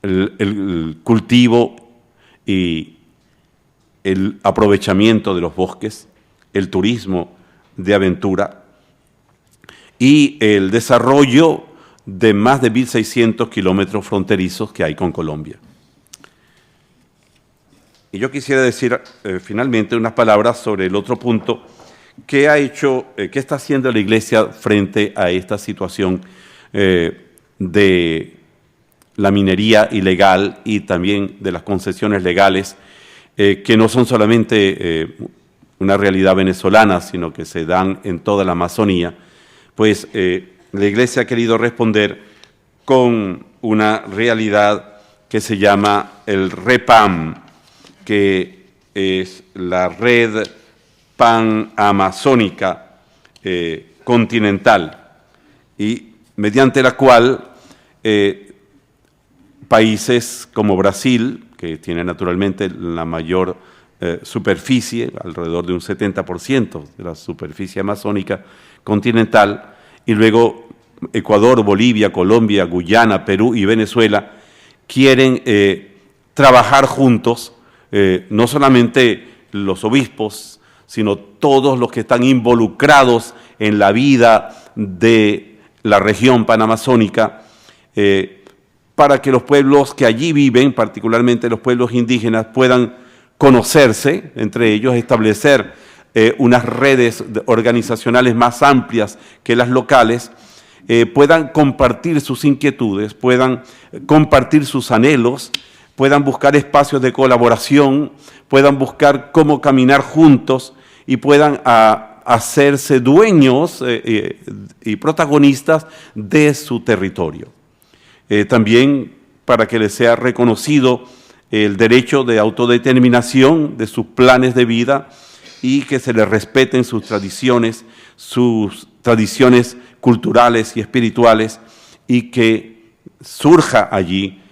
el cultivo y el aprovechamiento de los bosques, el turismo de aventura y el desarrollo de más de 1.600 kilómetros fronterizos que hay con Colombia. Y yo quisiera decir finalmente unas palabras sobre el otro punto que qué está haciendo la Iglesia frente a esta situación de la minería ilegal y también de las concesiones legales que no son solamente una realidad venezolana, sino que se dan en toda la Amazonía. Pues la Iglesia ha querido responder con una realidad que se llama el REPAM, que es la Red Panamazónica Continental, y mediante la cual países como Brasil, que tiene naturalmente la mayor superficie, alrededor de un 70% de la superficie amazónica continental, y luego Ecuador, Bolivia, Colombia, Guyana, Perú y Venezuela, quieren trabajar juntos, no solamente los obispos, sino todos los que están involucrados en la vida de la región panamazónica, para que los pueblos que allí viven, particularmente los pueblos indígenas, puedan conocerse entre ellos, establecer unas redes organizacionales más amplias que las locales, puedan compartir sus inquietudes, puedan compartir sus anhelos, puedan buscar espacios de colaboración, puedan buscar cómo caminar juntos y puedan hacerse dueños y protagonistas de su territorio. También para que les sea reconocido el derecho de autodeterminación de sus planes de vida y que se les respeten sus tradiciones culturales y espirituales, y que surja allí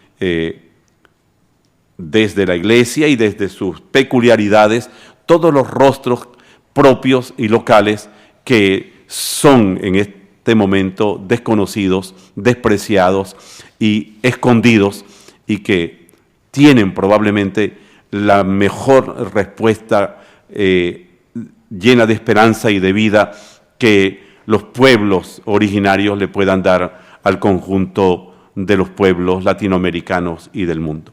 desde la Iglesia y desde sus peculiaridades todos los rostros propios y locales que son en este momento desconocidos, despreciados y escondidos, y que tienen probablemente la mejor respuesta llena de esperanza y de vida que los pueblos originarios le puedan dar al conjunto de los pueblos latinoamericanos y del mundo.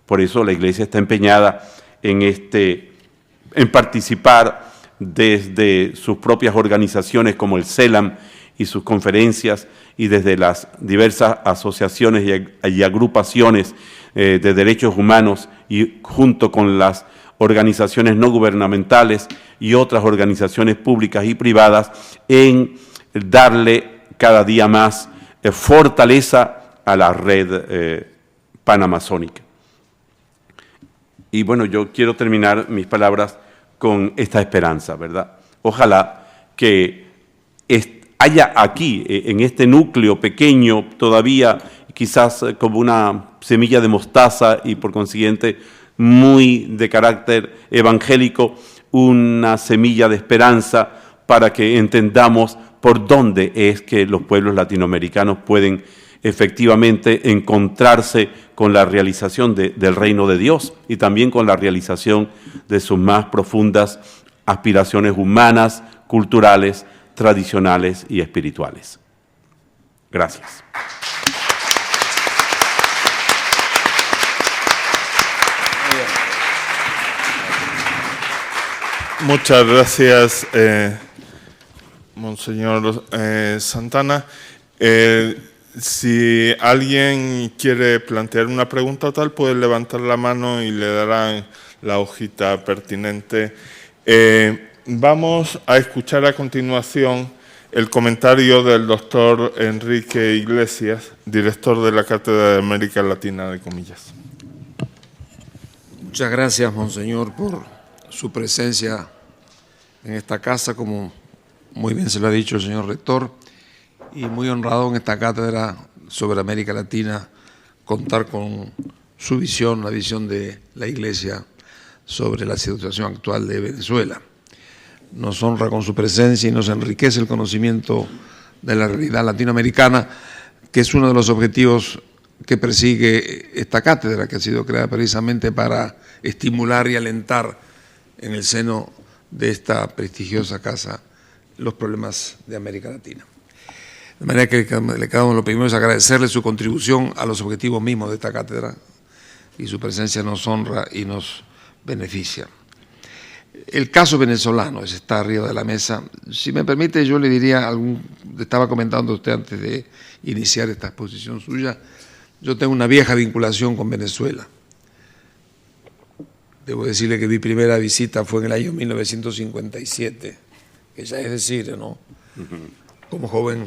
Por eso la Iglesia está empeñada en participar desde sus propias organizaciones como el CELAM y sus conferencias, y desde las diversas asociaciones y agrupaciones de derechos humanos, y junto con las organizaciones no gubernamentales y otras organizaciones públicas y privadas, en darle cada día más fortaleza a la red panamazónica. Y bueno, yo quiero terminar mis palabras con esta esperanza, ¿verdad? Ojalá que haya aquí, en este núcleo pequeño todavía, quizás como una semilla de mostaza y por consiguiente muy de carácter evangélico, una semilla de esperanza para que entendamos por dónde es que los pueblos latinoamericanos pueden efectivamente encontrarse con la realización del reino de Dios y también con la realización de sus más profundas aspiraciones humanas, culturales, tradicionales y espirituales. Gracias. Muchas gracias, Monseñor Santana. Si alguien quiere plantear una pregunta o tal, puede levantar la mano y le darán la hojita pertinente. Vamos a escuchar a continuación el comentario del doctor Enrique Iglesias, director de la Cátedra de América Latina de Comillas. Muchas gracias, Monseñor, por su presencia en esta casa, como muy bien se lo ha dicho el señor rector, y muy honrado en esta cátedra sobre América Latina contar con su visión, la visión de la Iglesia sobre la situación actual de Venezuela. Nos honra con su presencia y nos enriquece el conocimiento de la realidad latinoamericana, que es uno de los objetivos que persigue esta cátedra, que ha sido creada precisamente para estimular y alentar en el seno de esta prestigiosa casa los problemas de América Latina. De manera que lo primero es agradecerle su contribución a los objetivos mismos de esta cátedra, y su presencia nos honra y nos beneficia. El caso venezolano está arriba de la mesa. Si me permite, yo le diría, estaba comentando usted antes de iniciar esta exposición suya, yo tengo una vieja vinculación con Venezuela. Debo decirle que mi primera visita fue en el año 1957, que ya es decir, ¿no? Como joven,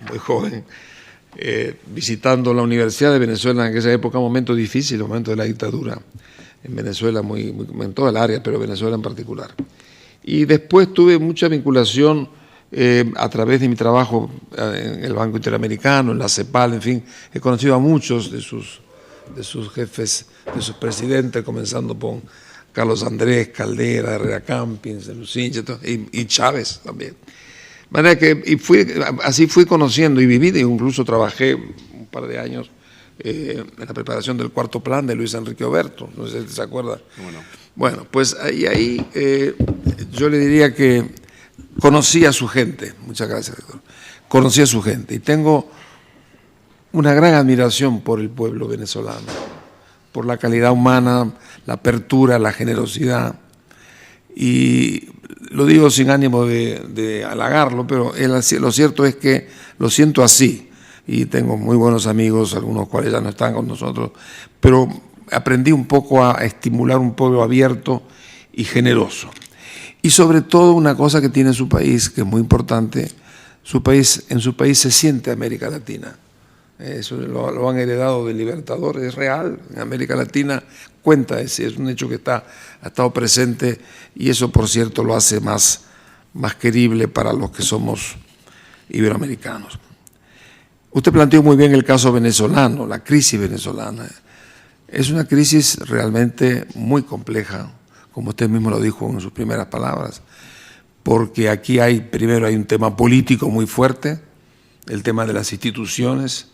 muy joven, visitando la Universidad de Venezuela en esa época, un momento difícil, un momento de la dictadura en Venezuela, en toda el área, pero Venezuela en particular. Y después tuve mucha vinculación a través de mi trabajo en el Banco Interamericano, en la CEPAL, en fin, he conocido a muchos de sus jefes, de sus presidentes, comenzando por Carlos Andrés, Caldera, Herrera Campins, Lucinche y Chávez también. De manera que así fui conociendo y viví, incluso trabajé un par de años en la preparación del cuarto plan de Luis Enrique Oberto, no sé si se acuerda. Bueno, pues ahí yo le diría que conocí a su gente, muchas gracias, doctor. Conocí a su gente y tengo una gran admiración por el pueblo venezolano, por la calidad humana, la apertura, la generosidad. Y lo digo sin ánimo de halagarlo, pero lo cierto es que lo siento así. Y tengo muy buenos amigos, algunos cuales ya no están con nosotros, pero aprendí un poco a estimular un pueblo abierto y generoso. Y sobre todo una cosa que tiene su país, que es muy importante, en su país se siente América Latina. Eso lo han heredado del Libertador, es real, en América Latina cuenta es un hecho que ha estado presente, y eso, por cierto, lo hace más querible para los que somos iberoamericanos. Usted planteó muy bien el caso venezolano, la crisis venezolana. Es una crisis realmente muy compleja, como usted mismo lo dijo en sus primeras palabras, porque aquí primero hay un tema político muy fuerte, el tema de las instituciones,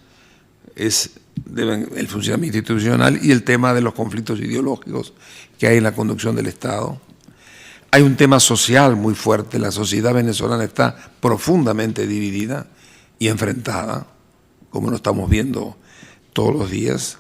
es el funcionamiento institucional y el tema de los conflictos ideológicos que hay en la conducción del Estado. Hay un tema social muy fuerte, la sociedad venezolana está profundamente dividida y enfrentada, como lo estamos viendo todos los días.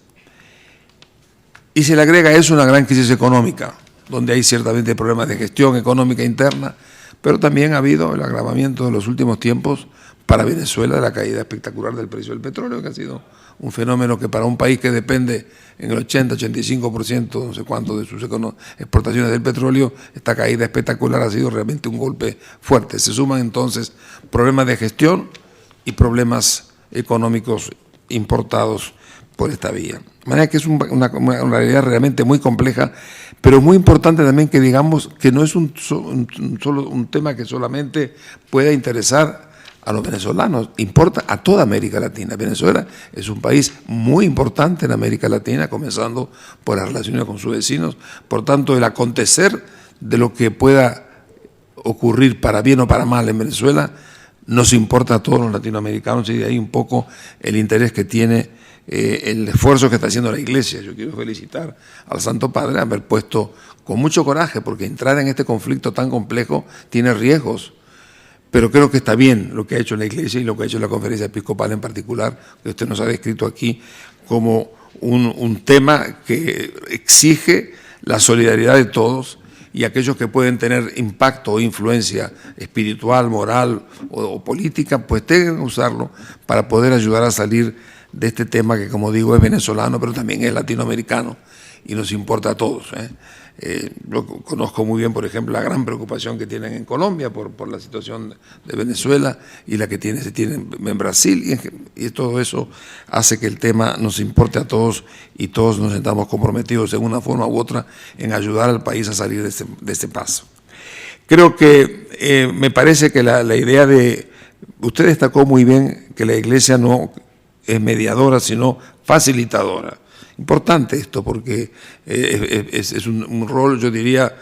Y se le agrega a eso una gran crisis económica, donde hay ciertamente problemas de gestión económica interna, pero también ha habido el agravamiento de los últimos tiempos para Venezuela de la caída espectacular del precio del petróleo, que ha sido un fenómeno que para un país que depende en el 80-85%, no sé cuánto, de sus exportaciones del petróleo, esta caída espectacular ha sido realmente un golpe fuerte. Se suman entonces problemas de gestión y problemas económicos importados por esta vía. De manera que es una realidad realmente muy compleja, pero es muy importante también que digamos que no es un tema que solamente pueda interesar a los venezolanos, importa a toda América Latina. Venezuela es un país muy importante en América Latina, comenzando por las relaciones con sus vecinos. Por tanto, el acontecer de lo que pueda ocurrir para bien o para mal en Venezuela nos importa a todos los latinoamericanos, y de ahí un poco el interés que tiene el esfuerzo que está haciendo la Iglesia. Yo quiero felicitar al Santo Padre de haber puesto con mucho coraje, porque entrar en este conflicto tan complejo tiene riesgos, pero creo que está bien lo que ha hecho la Iglesia y lo que ha hecho la Conferencia Episcopal en particular, que usted nos ha descrito aquí como un tema que exige la solidaridad de todos, y aquellos que pueden tener impacto o influencia espiritual, moral o política, pues tengan que usarlo para poder ayudar a salir de este tema que, como digo, es venezolano, pero también es latinoamericano y nos importa a todos. Yo conozco muy bien, por ejemplo, la gran preocupación que tienen en Colombia por la situación de Venezuela y la que se tiene en Brasil, y todo eso hace que el tema nos importe a todos y todos nos sentamos comprometidos en una forma u otra en ayudar al país a salir de este paso. Creo que me parece que la idea usted destacó muy bien que la Iglesia no es mediadora, sino facilitadora. Importante esto, porque es un rol, yo diría,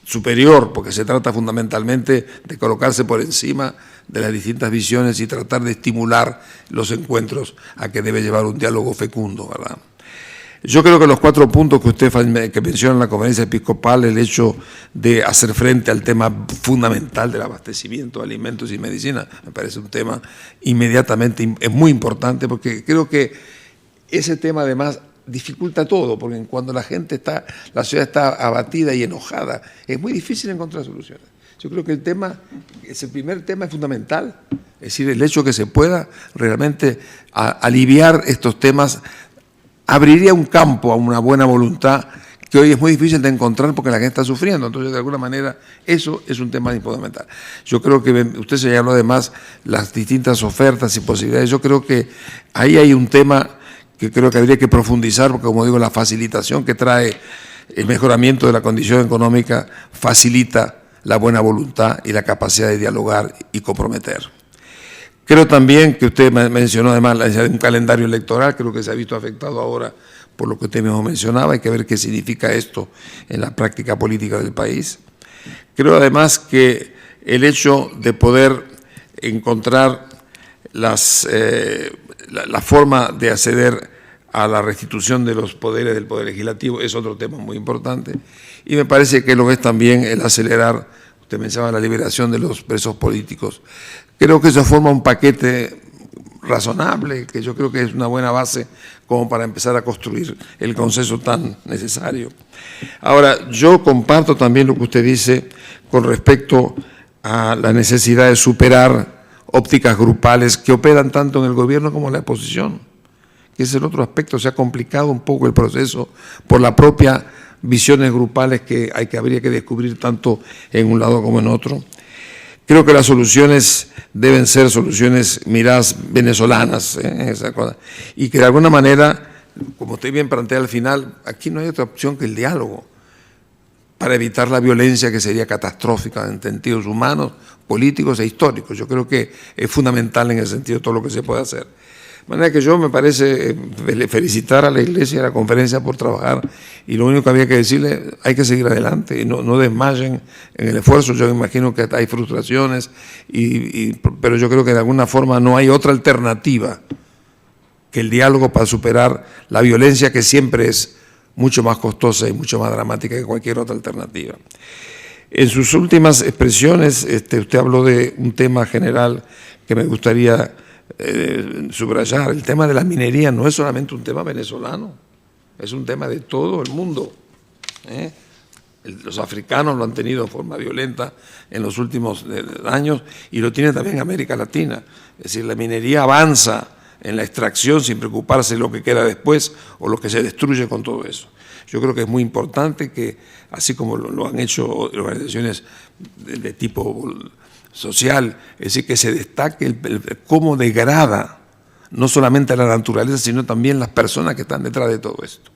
superior, porque se trata fundamentalmente de colocarse por encima de las distintas visiones y tratar de estimular los encuentros a que debe llevar un diálogo fecundo, ¿verdad? Yo creo que los 4 puntos que usted menciona en la Conferencia Episcopal, el hecho de hacer frente al tema fundamental del abastecimiento de alimentos y medicina, me parece un tema inmediatamente, es muy importante, porque creo que ese tema además dificulta todo, porque cuando la ciudad está abatida y enojada, es muy difícil encontrar soluciones. Yo creo que ese primer tema es fundamental, es decir, el hecho que se pueda realmente aliviar estos temas abriría un campo a una buena voluntad que hoy es muy difícil de encontrar porque la gente está sufriendo. Entonces, de alguna manera, eso es un tema fundamental. Yo creo que usted señaló además las distintas ofertas y posibilidades. Yo creo que ahí hay un tema que creo que habría que profundizar, porque, como digo, la facilitación que trae el mejoramiento de la condición económica facilita la buena voluntad y la capacidad de dialogar y comprometer. Creo también que usted mencionó además la necesidad de un calendario electoral, creo que se ha visto afectado ahora por lo que usted mismo mencionaba, hay que ver qué significa esto en la práctica política del país. Creo además que el hecho de poder encontrar la forma de acceder a la restitución de los poderes del Poder Legislativo es otro tema muy importante, y me parece que lo es también el acelerar, usted mencionaba la liberación de los presos políticos. Creo que eso forma un paquete razonable, que yo creo que es una buena base como para empezar a construir el consenso tan necesario. Ahora, yo comparto también lo que usted dice con respecto a la necesidad de superar ópticas grupales que operan tanto en el gobierno como en la oposición, que es el otro aspecto. Se ha complicado un poco el proceso por la propia visiones grupales que habría que descubrir tanto en un lado como en otro. Creo que las soluciones deben ser soluciones miradas venezolanas, esa cosa, y que de alguna manera, como usted bien plantea al final, aquí no hay otra opción que el diálogo para evitar la violencia, que sería catastrófica en sentidos humanos, políticos e históricos. Yo creo que es fundamental en ese sentido todo lo que se puede hacer. De manera que yo me parece felicitar a la Iglesia y a la Conferencia por trabajar, y lo único que había que decirle, hay que seguir adelante y no desmayen en el esfuerzo. Yo me imagino que hay frustraciones, pero yo creo que de alguna forma no hay otra alternativa que el diálogo para superar la violencia, que siempre es mucho más costosa y mucho más dramática que cualquier otra alternativa. En sus últimas expresiones, usted habló de un tema general que me gustaría subrayar. El tema de la minería no es solamente un tema venezolano, es un tema de todo el mundo. Los africanos lo han tenido en forma violenta en los últimos años y lo tiene también América Latina. Es decir, la minería avanza en la extracción sin preocuparse de lo que queda después o lo que se destruye con todo eso. Yo creo que es muy importante que, así como lo han hecho organizaciones de tipo social, es decir, que se destaque cómo degrada no solamente la naturaleza, sino también las personas que están detrás de todo esto.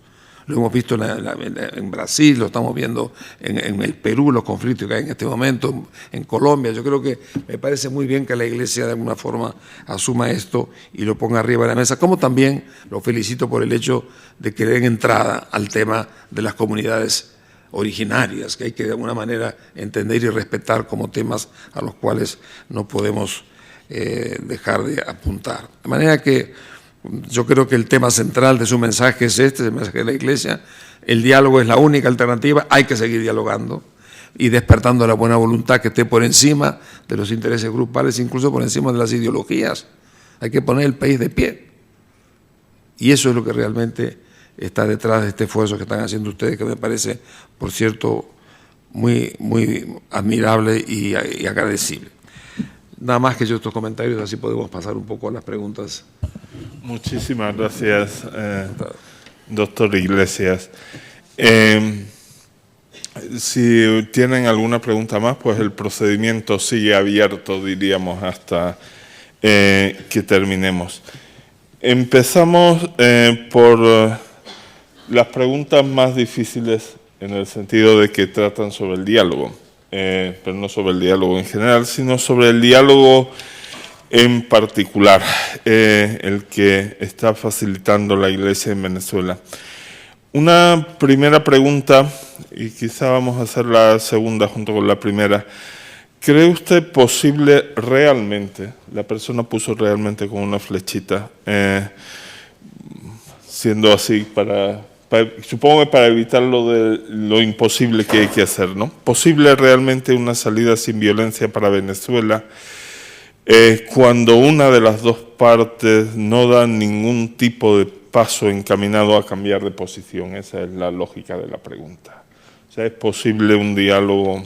Lo hemos visto en Brasil, lo estamos viendo en el Perú, los conflictos que hay en este momento, en Colombia. Yo creo que me parece muy bien que la Iglesia de alguna forma asuma esto y lo ponga arriba de la mesa, como también lo felicito por el hecho de que den entrada al tema de las comunidades originarias, que hay que de alguna manera entender y respetar como temas a los cuales no podemos dejar de apuntar. De manera que yo creo que el tema central de su mensaje es el mensaje de la Iglesia. El diálogo es la única alternativa, hay que seguir dialogando y despertando la buena voluntad que esté por encima de los intereses grupales, incluso por encima de las ideologías. Hay que poner el país de pie. Y eso es lo que realmente está detrás de este esfuerzo que están haciendo ustedes, que me parece, por cierto, muy, muy admirable y agradecible. Nada más que yo estos comentarios, así podemos pasar un poco a las preguntas. Muchísimas gracias, doctor Iglesias. Si tienen alguna pregunta más, pues el procedimiento sigue abierto, diríamos, hasta que terminemos. Empezamos por las preguntas más difíciles, en el sentido de que tratan sobre el diálogo, pero no sobre el diálogo en general, sino sobre el diálogo en particular, el que está facilitando la Iglesia en Venezuela. Una primera pregunta, y quizá vamos a hacer la segunda junto con la primera. ¿Cree usted posible realmente, la persona puso realmente con una flechita, siendo así supongo que para evitar lo imposible que hay que hacer, ¿no? ¿Posible realmente una salida sin violencia para Venezuela cuando una de las dos partes no da ningún tipo de paso encaminado a cambiar de posición? Esa es la lógica de la pregunta. O sea, ¿es posible un diálogo?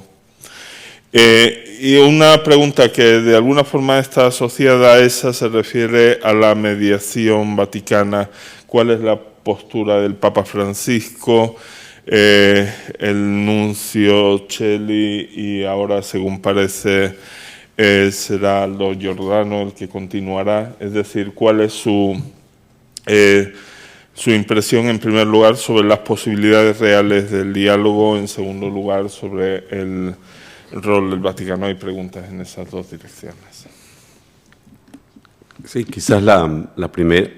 Y una pregunta que de alguna forma está asociada a esa se refiere a la mediación vaticana. ¿Cuál es la postura del Papa Francisco, el nuncio Cheli y ahora, según parece, será Aldo Giordano el que continuará? Es decir, ¿cuál es su impresión en primer lugar sobre las posibilidades reales del diálogo? En segundo lugar, sobre el rol del Vaticano. Hay preguntas en esas dos direcciones. Sí, quizás la primera.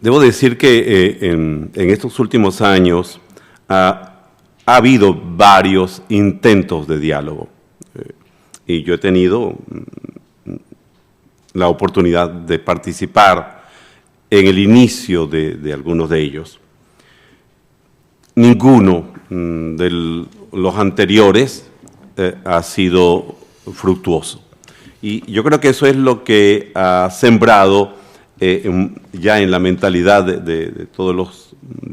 Debo decir que en estos últimos años ha habido varios intentos de diálogo. Y yo he tenido la oportunidad de participar en el inicio de algunos de ellos. Ninguno de los anteriores ha sido fructuoso. Y yo creo que eso es lo que ha sembrado ya en la mentalidad de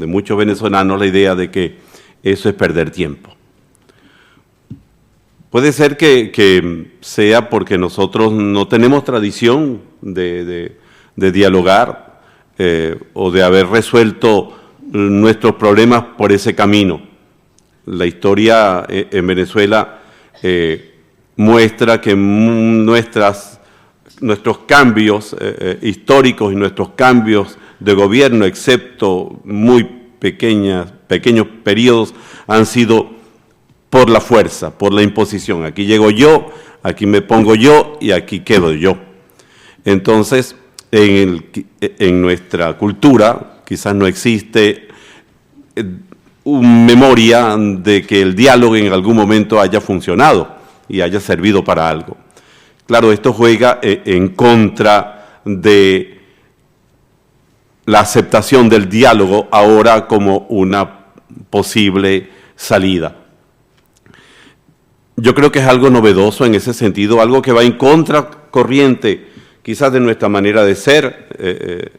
muchos venezolanos la idea de que eso es perder tiempo. Puede ser que sea porque nosotros no tenemos tradición de dialogar o de haber resuelto nuestros problemas por ese camino. La historia en Venezuela muestra que nuestros cambios históricos y nuestros cambios de gobierno, excepto muy pequeños periodos, han sido por la fuerza, por la imposición. Aquí llego yo, aquí me pongo yo y aquí quedo yo. Entonces, en nuestra cultura quizás no existe memoria de que el diálogo en algún momento haya funcionado y haya servido para algo. Claro, esto juega en contra de la aceptación del diálogo ahora como una posible salida. Yo creo que es algo novedoso en ese sentido, algo que va en contracorriente quizás de nuestra manera de ser.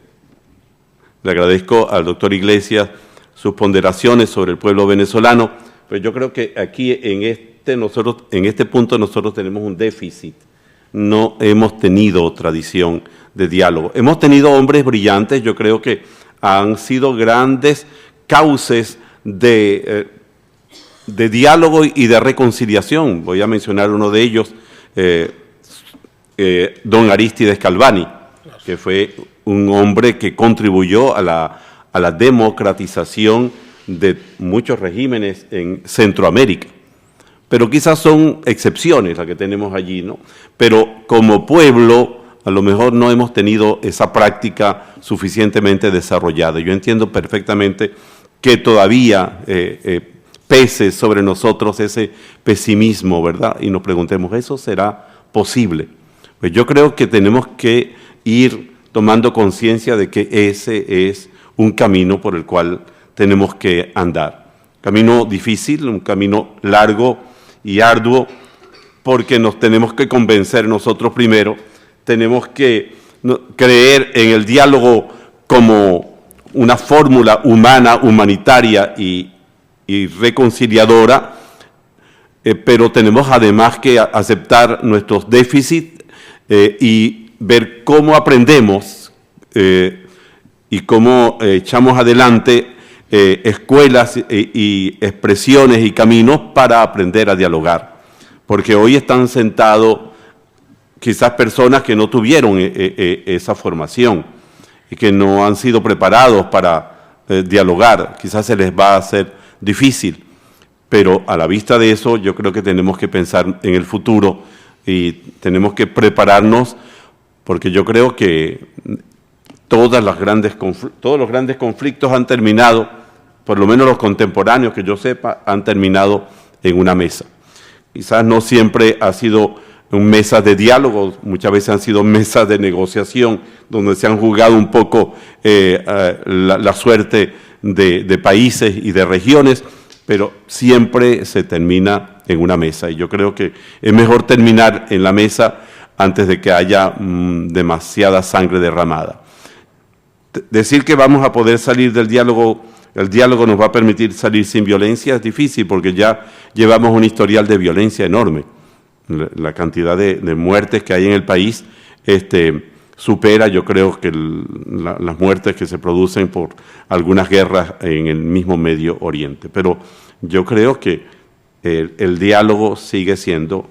Le agradezco al doctor Iglesias sus ponderaciones sobre el pueblo venezolano, pero yo creo que aquí en este punto nosotros tenemos un déficit. No hemos tenido tradición de diálogo. Hemos tenido hombres brillantes, yo creo que han sido grandes cauces de diálogo y de reconciliación. Voy a mencionar uno de ellos, don Arístides Calvani, que fue un hombre que contribuyó a la democratización de muchos regímenes en Centroamérica. Pero quizás son excepciones las que tenemos allí, ¿no? Pero como pueblo, a lo mejor no hemos tenido esa práctica suficientemente desarrollada. Yo entiendo perfectamente que todavía pese sobre nosotros ese pesimismo, ¿verdad? Y nos preguntemos, ¿eso será posible? Pues yo creo que tenemos que ir tomando conciencia de que ese es un camino por el cual tenemos que andar. Camino difícil, un camino largo y arduo, porque nos tenemos que convencer nosotros primero, tenemos que creer en el diálogo como una fórmula humana, humanitaria y reconciliadora, pero tenemos además que aceptar nuestros déficits y ver cómo aprendemos y cómo echamos adelante escuelas y expresiones y caminos para aprender a dialogar. Porque hoy están sentados quizás personas que no tuvieron esa formación y que no han sido preparados para dialogar. Quizás se les va a hacer difícil, pero a la vista de eso yo creo que tenemos que pensar en el futuro y tenemos que prepararnos, porque yo creo que todos los grandes conflictos han terminado, por lo menos los contemporáneos que yo sepa, han terminado en una mesa. Quizás no siempre ha sido mesas de diálogo, muchas veces han sido mesas de negociación, donde se han jugado un poco la suerte de países y de regiones, pero siempre se termina en una mesa. Y yo creo que es mejor terminar en la mesa antes de que haya demasiada sangre derramada. Decir que vamos a poder salir del diálogo, el diálogo nos va a permitir salir sin violencia, es difícil porque ya llevamos un historial de violencia enorme. La cantidad de muertes que hay en el país supera, yo creo, que las muertes que se producen por algunas guerras en el mismo Medio Oriente. Pero yo creo que el diálogo sigue siendo,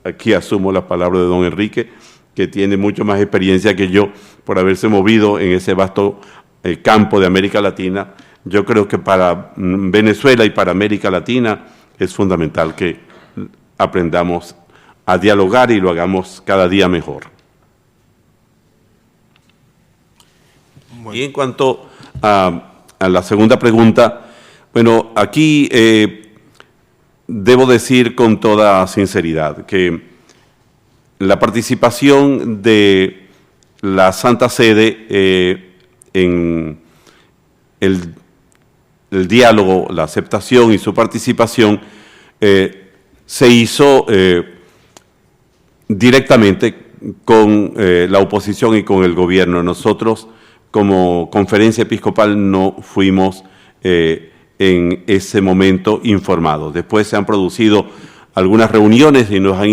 aquí asumo la palabra de don Enrique, que tiene mucho más experiencia que yo por haberse movido en ese vasto campo de América Latina. Yo creo que para Venezuela y para América Latina es fundamental que aprendamos a dialogar y lo hagamos cada día mejor. Bueno. Y en cuanto a la segunda pregunta, bueno, aquí debo decir con toda sinceridad que la participación de la Santa Sede en el diálogo, la aceptación y su participación se hizo directamente con la oposición y con el gobierno. Nosotros, como Conferencia Episcopal, no fuimos en ese momento informados. Después se han producido algunas reuniones y nos han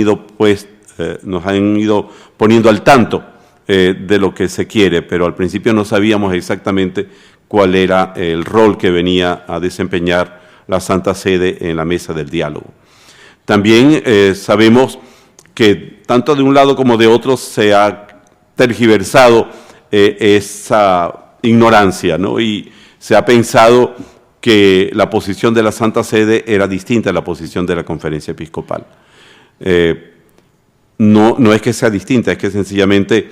ido poniendo al tanto de lo que se quiere, pero al principio no sabíamos exactamente cuál era el rol que venía a desempeñar la Santa Sede en la mesa del diálogo. También sabemos que tanto de un lado como de otro se ha tergiversado esa ignorancia, ¿no? Y se ha pensado que la posición de la Santa Sede era distinta a la posición de la Conferencia Episcopal. No es que sea distinta, es que sencillamente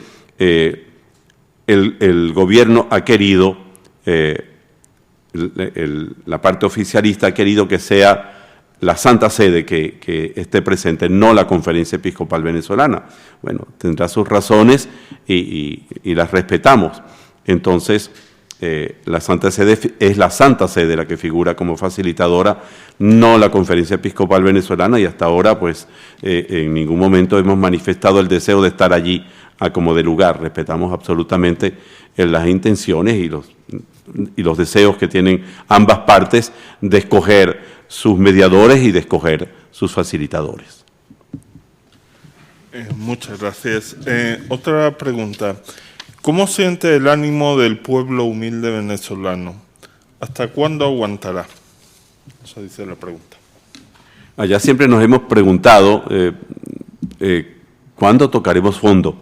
el gobierno ha querido, la parte oficialista ha querido que sea la Santa Sede que esté presente, no la Conferencia Episcopal Venezolana. Bueno, tendrá sus razones y las respetamos. Entonces, la Santa Sede es la Santa Sede la que figura como facilitadora, no la Conferencia Episcopal Venezolana, y hasta ahora pues en ningún momento hemos manifestado el deseo de estar allí a como de lugar. Respetamos absolutamente las intenciones y los deseos que tienen ambas partes de escoger sus mediadores y de escoger sus facilitadores. Muchas gracias. Otra pregunta. ¿Cómo siente el ánimo del pueblo humilde venezolano? ¿Hasta cuándo aguantará? Esa dice la pregunta. Allá siempre nos hemos preguntado cuándo tocaremos fondo.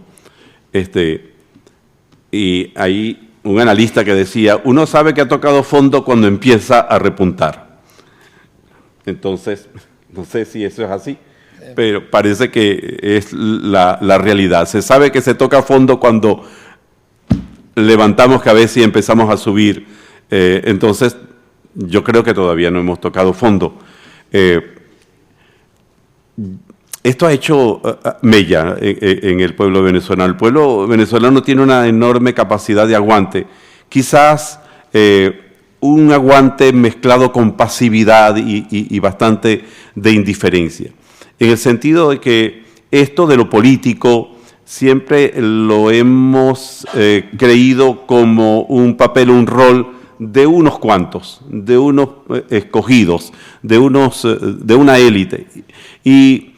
Y hay un analista que decía, uno sabe que ha tocado fondo cuando empieza a repuntar. Entonces, no sé si eso es así, pero parece que es la realidad. Se sabe que se toca fondo cuando levantamos cabeza y empezamos a subir. Entonces, yo creo que todavía no hemos tocado fondo. Esto ha hecho mella en el pueblo venezolano. El pueblo venezolano tiene una enorme capacidad de aguante. Quizás un aguante mezclado con pasividad y bastante de indiferencia. En el sentido de que esto de lo político siempre lo hemos creído como un papel, un rol de unos cuantos, de unos escogidos, de una élite. Y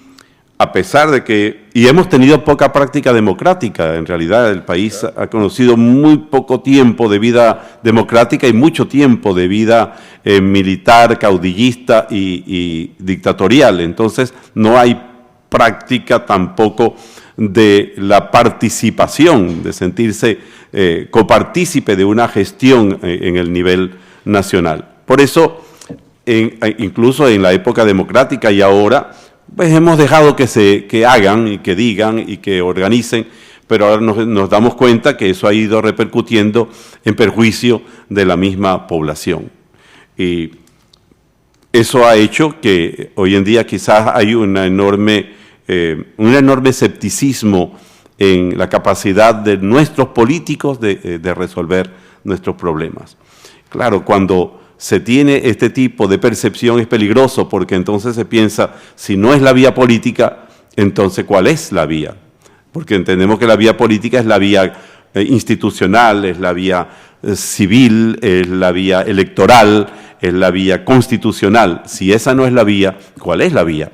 a pesar de que, y hemos tenido poca práctica democrática, en realidad el país ha conocido muy poco tiempo de vida democrática y mucho tiempo de vida militar, caudillista y dictatorial. Entonces no hay práctica tampoco de la participación, de sentirse copartícipe de una gestión en el nivel nacional. Por eso, incluso en la época democrática y ahora, pues hemos dejado que hagan y que digan y que organicen, pero ahora nos damos cuenta que eso ha ido repercutiendo en perjuicio de la misma población. Y eso ha hecho que hoy en día quizás hay un enorme escepticismo en la capacidad de nuestros políticos de resolver nuestros problemas. Claro, cuando se tiene este tipo de percepción es peligroso, porque entonces se piensa, si no es la vía política, entonces ¿cuál es la vía? Porque entendemos que la vía política es la vía institucional, es la vía civil, es la vía electoral, es la vía constitucional. Si esa no es la vía, ¿cuál es la vía?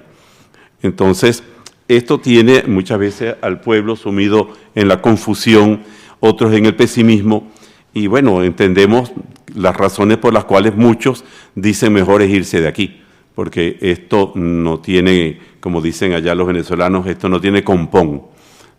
Entonces, esto tiene muchas veces al pueblo sumido en la confusión, otros en el pesimismo, y bueno, entendemos las razones por las cuales muchos dicen mejor es irse de aquí, porque esto no tiene, como dicen allá los venezolanos, esto no tiene compón,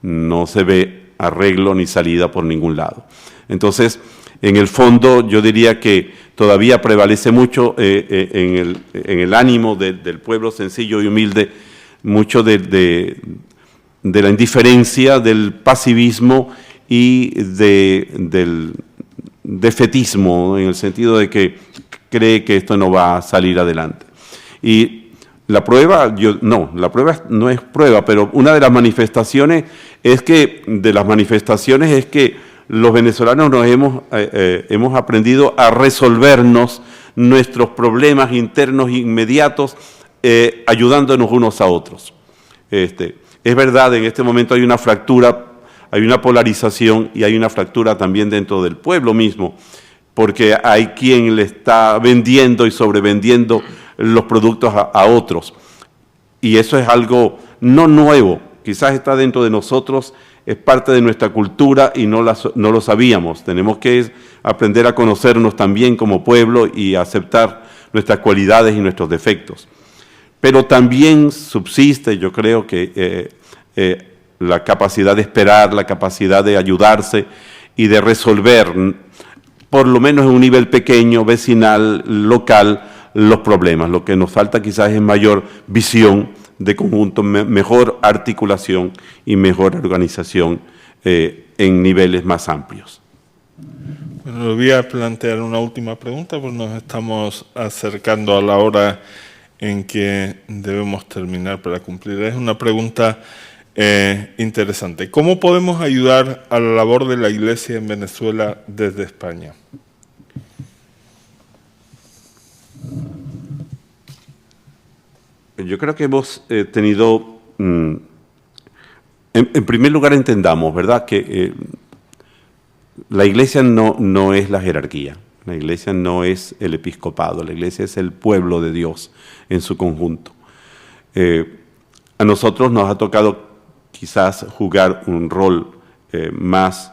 no se ve arreglo ni salida por ningún lado. Entonces, en el fondo, yo diría que todavía prevalece mucho en el ánimo del pueblo sencillo y humilde, mucho de la indiferencia, del pasivismo y del defetismo, en el sentido de que cree que esto no va a salir adelante. Y la prueba, la prueba no es prueba, pero una de las manifestaciones es que los venezolanos hemos aprendido a resolvernos nuestros problemas internos inmediatos ayudándonos unos a otros. Es verdad, en este momento hay una fractura, hay una polarización y hay una fractura también dentro del pueblo mismo, porque hay quien le está vendiendo y sobrevendiendo los productos a otros. Y eso es algo no nuevo, quizás está dentro de nosotros, es parte de nuestra cultura y no lo sabíamos. Tenemos que aprender a conocernos también como pueblo y a aceptar nuestras cualidades y nuestros defectos. Pero también subsiste, yo creo que la capacidad de esperar, la capacidad de ayudarse y de resolver, por lo menos en un nivel pequeño, vecinal, local, los problemas. Lo que nos falta quizás es mayor visión de conjunto, mejor articulación y mejor organización en niveles más amplios. Bueno, le voy a plantear una última pregunta, pues nos estamos acercando a la hora en que debemos terminar para cumplir. Es una pregunta interesante. ¿Cómo podemos ayudar a la labor de la Iglesia en Venezuela desde España? Yo creo que hemos tenido, en primer lugar entendamos, ¿verdad?, que la Iglesia no es la jerarquía, la Iglesia no es el episcopado, la Iglesia es el pueblo de Dios en su conjunto. A nosotros nos ha tocado quizás jugar un rol más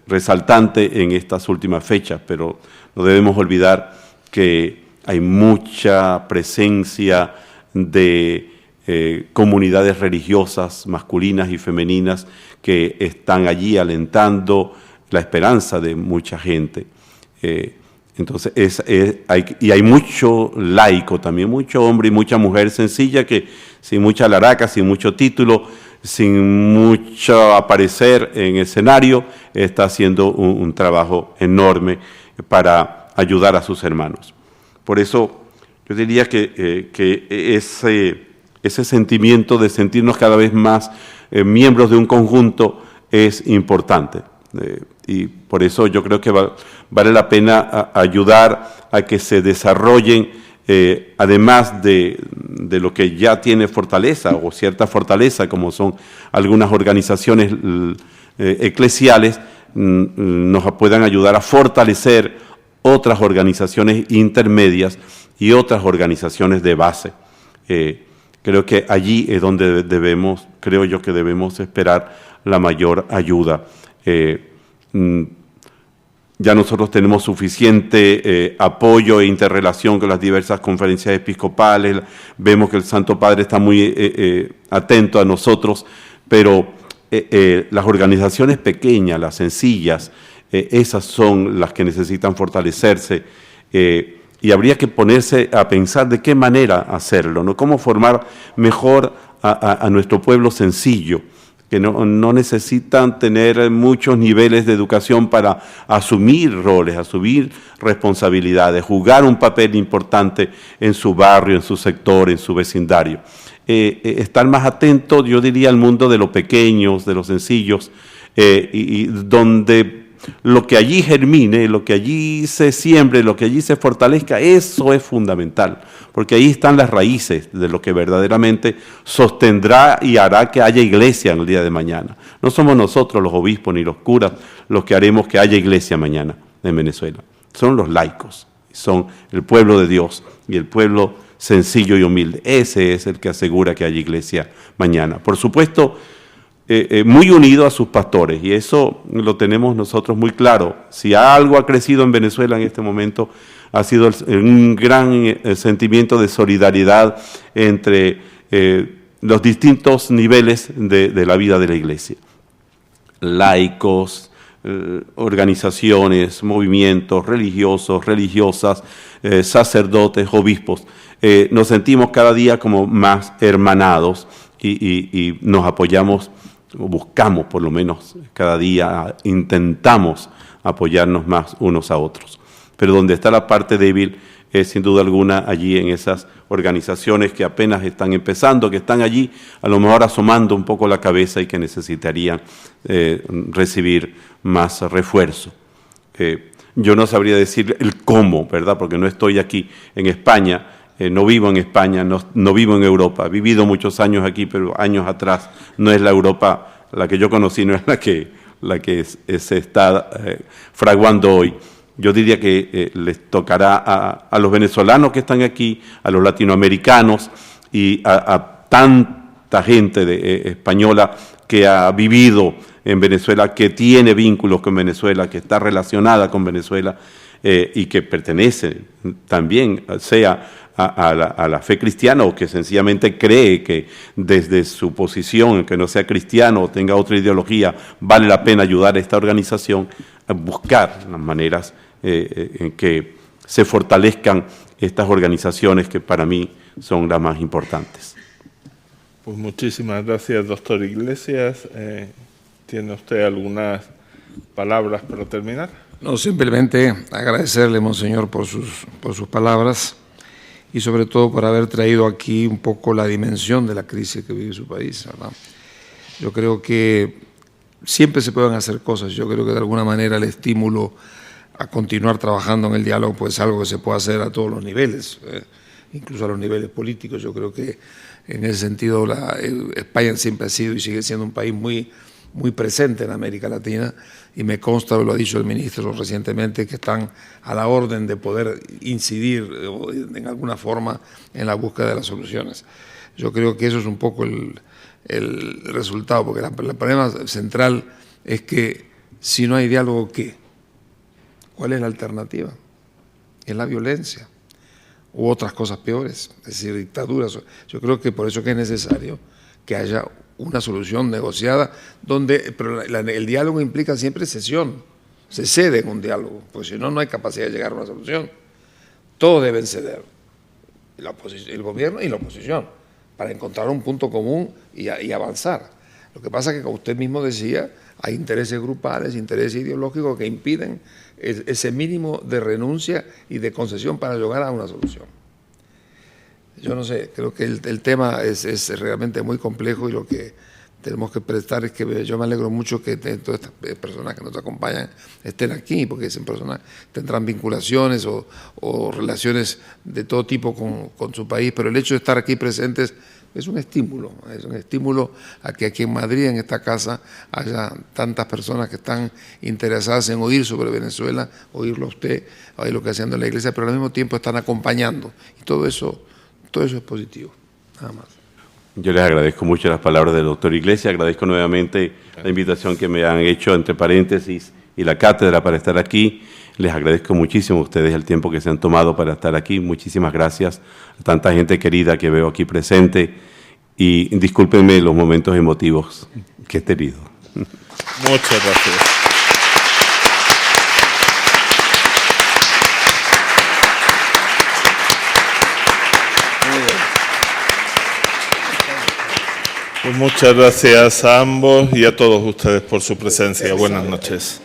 resaltante en estas últimas fechas, pero no debemos olvidar que hay mucha presencia de comunidades religiosas masculinas y femeninas que están allí alentando la esperanza de mucha gente. Entonces, hay mucho laico también, mucho hombre y mucha mujer sencilla que sin mucha laraca, sin mucho título, sin mucho aparecer en escenario, está haciendo un trabajo enorme para ayudar a sus hermanos. Por eso yo diría que ese sentimiento de sentirnos cada vez más miembros de un conjunto es importante. Y por eso yo creo que vale la pena ayudar a que se desarrollen, además de lo que ya tiene fortaleza o cierta fortaleza, como son algunas organizaciones eclesiales, nos puedan ayudar a fortalecer otras organizaciones intermedias y otras organizaciones de base. Creo que allí es donde creo yo que debemos esperar la mayor ayuda. Ya nosotros tenemos suficiente apoyo e interrelación con las diversas conferencias episcopales, vemos que el Santo Padre está muy atento a nosotros, pero las organizaciones pequeñas, las sencillas, esas son las que necesitan fortalecerse, y habría que ponerse a pensar de qué manera hacerlo, ¿no? Cómo formar mejor a nuestro pueblo sencillo, que no necesitan tener muchos niveles de educación para asumir roles, asumir responsabilidades, jugar un papel importante en su barrio, en su sector, en su vecindario. Estar más atentos, yo diría, al mundo de los pequeños, de los sencillos, y donde lo que allí germine, lo que allí se siembre, lo que allí se fortalezca, eso es fundamental, porque ahí están las raíces de lo que verdaderamente sostendrá y hará que haya iglesia en el día de mañana. No somos nosotros los obispos ni los curas los que haremos que haya iglesia mañana en Venezuela. Son los laicos, son el pueblo de Dios y el pueblo sencillo y humilde. Ese es el que asegura que haya iglesia mañana. Por supuesto, muy unido a sus pastores, y eso lo tenemos nosotros muy claro. Si algo ha crecido en Venezuela en este momento, ha sido un gran sentimiento de solidaridad entre los distintos niveles de la vida de la Iglesia. Laicos, organizaciones, movimientos religiosos, religiosas, sacerdotes, obispos. Nos sentimos cada día como más hermanados y nos apoyamos, buscamos por lo menos cada día, intentamos apoyarnos más unos a otros. Pero donde está la parte débil es sin duda alguna allí en esas organizaciones que apenas están empezando, que están allí a lo mejor asomando un poco la cabeza y que necesitarían recibir más refuerzo. Yo no sabría decir el cómo, ¿verdad? Porque no estoy aquí en España, no vivo en España, no vivo en Europa. He vivido muchos años aquí, pero años atrás no es la Europa, la que yo conocí, no es la que se está fraguando hoy. Yo diría que les tocará a los venezolanos que están aquí, a los latinoamericanos y a tanta gente española que ha vivido en Venezuela, que tiene vínculos con Venezuela, que está relacionada con Venezuela y que pertenece también, sea a la fe cristiana o que sencillamente cree que desde su posición, que no sea cristiano o tenga otra ideología, vale la pena ayudar a esta organización a buscar las maneras en que se fortalezcan estas organizaciones que para mí son las más importantes. Pues muchísimas gracias, doctor Iglesias. ¿Tiene usted algunas palabras para terminar? No, simplemente agradecerle, monseñor, por sus palabras y sobre todo por haber traído aquí un poco la dimensión de la crisis que vive su país, ¿verdad? Yo creo que siempre se pueden hacer cosas. Yo creo que de alguna manera el estímulo a continuar trabajando en el diálogo pues es algo que se puede hacer a todos los niveles, incluso a los niveles políticos. Yo creo que en ese sentido España siempre ha sido y sigue siendo un país muy presente en América Latina, y me consta, lo ha dicho el ministro recientemente, que están a la orden de poder incidir en alguna forma en la búsqueda de las soluciones. Yo creo que eso es un poco el resultado, porque el problema central es que si no hay diálogo, ¿qué? ¿Cuál es la alternativa? Es la violencia u otras cosas peores, es decir, dictaduras. Yo creo que por eso que es necesario que haya una solución negociada, pero el diálogo implica siempre cesión, se cede en un diálogo, porque si no, no hay capacidad de llegar a una solución. Todos deben ceder, el gobierno y la oposición, para encontrar un punto común y avanzar. Lo que pasa es que, como usted mismo decía, hay intereses grupales, intereses ideológicos que impiden ese mínimo de renuncia y de concesión para llegar a una solución. Yo no sé, creo que el tema es realmente muy complejo, y lo que tenemos que prestar es que yo me alegro mucho que todas estas personas que nos acompañan estén aquí, porque esas personas tendrán vinculaciones o relaciones de todo tipo con su país, pero el hecho de estar aquí presentes es un estímulo a que aquí en Madrid, en esta casa, haya tantas personas que están interesadas en oír sobre Venezuela, oírlo a usted, oír lo que está haciendo la Iglesia, pero al mismo tiempo están acompañando, y todo eso es positivo, nada más. Yo les agradezco mucho las palabras del doctor Iglesias, agradezco nuevamente la invitación que me han hecho, entre paréntesis, y la cátedra para estar aquí. Les agradezco muchísimo a ustedes el tiempo que se han tomado para estar aquí. Muchísimas gracias a tanta gente querida que veo aquí presente, y discúlpenme los momentos emotivos que he tenido. Muchas gracias. Pues muchas gracias a ambos y a todos ustedes por su presencia. Buenas noches.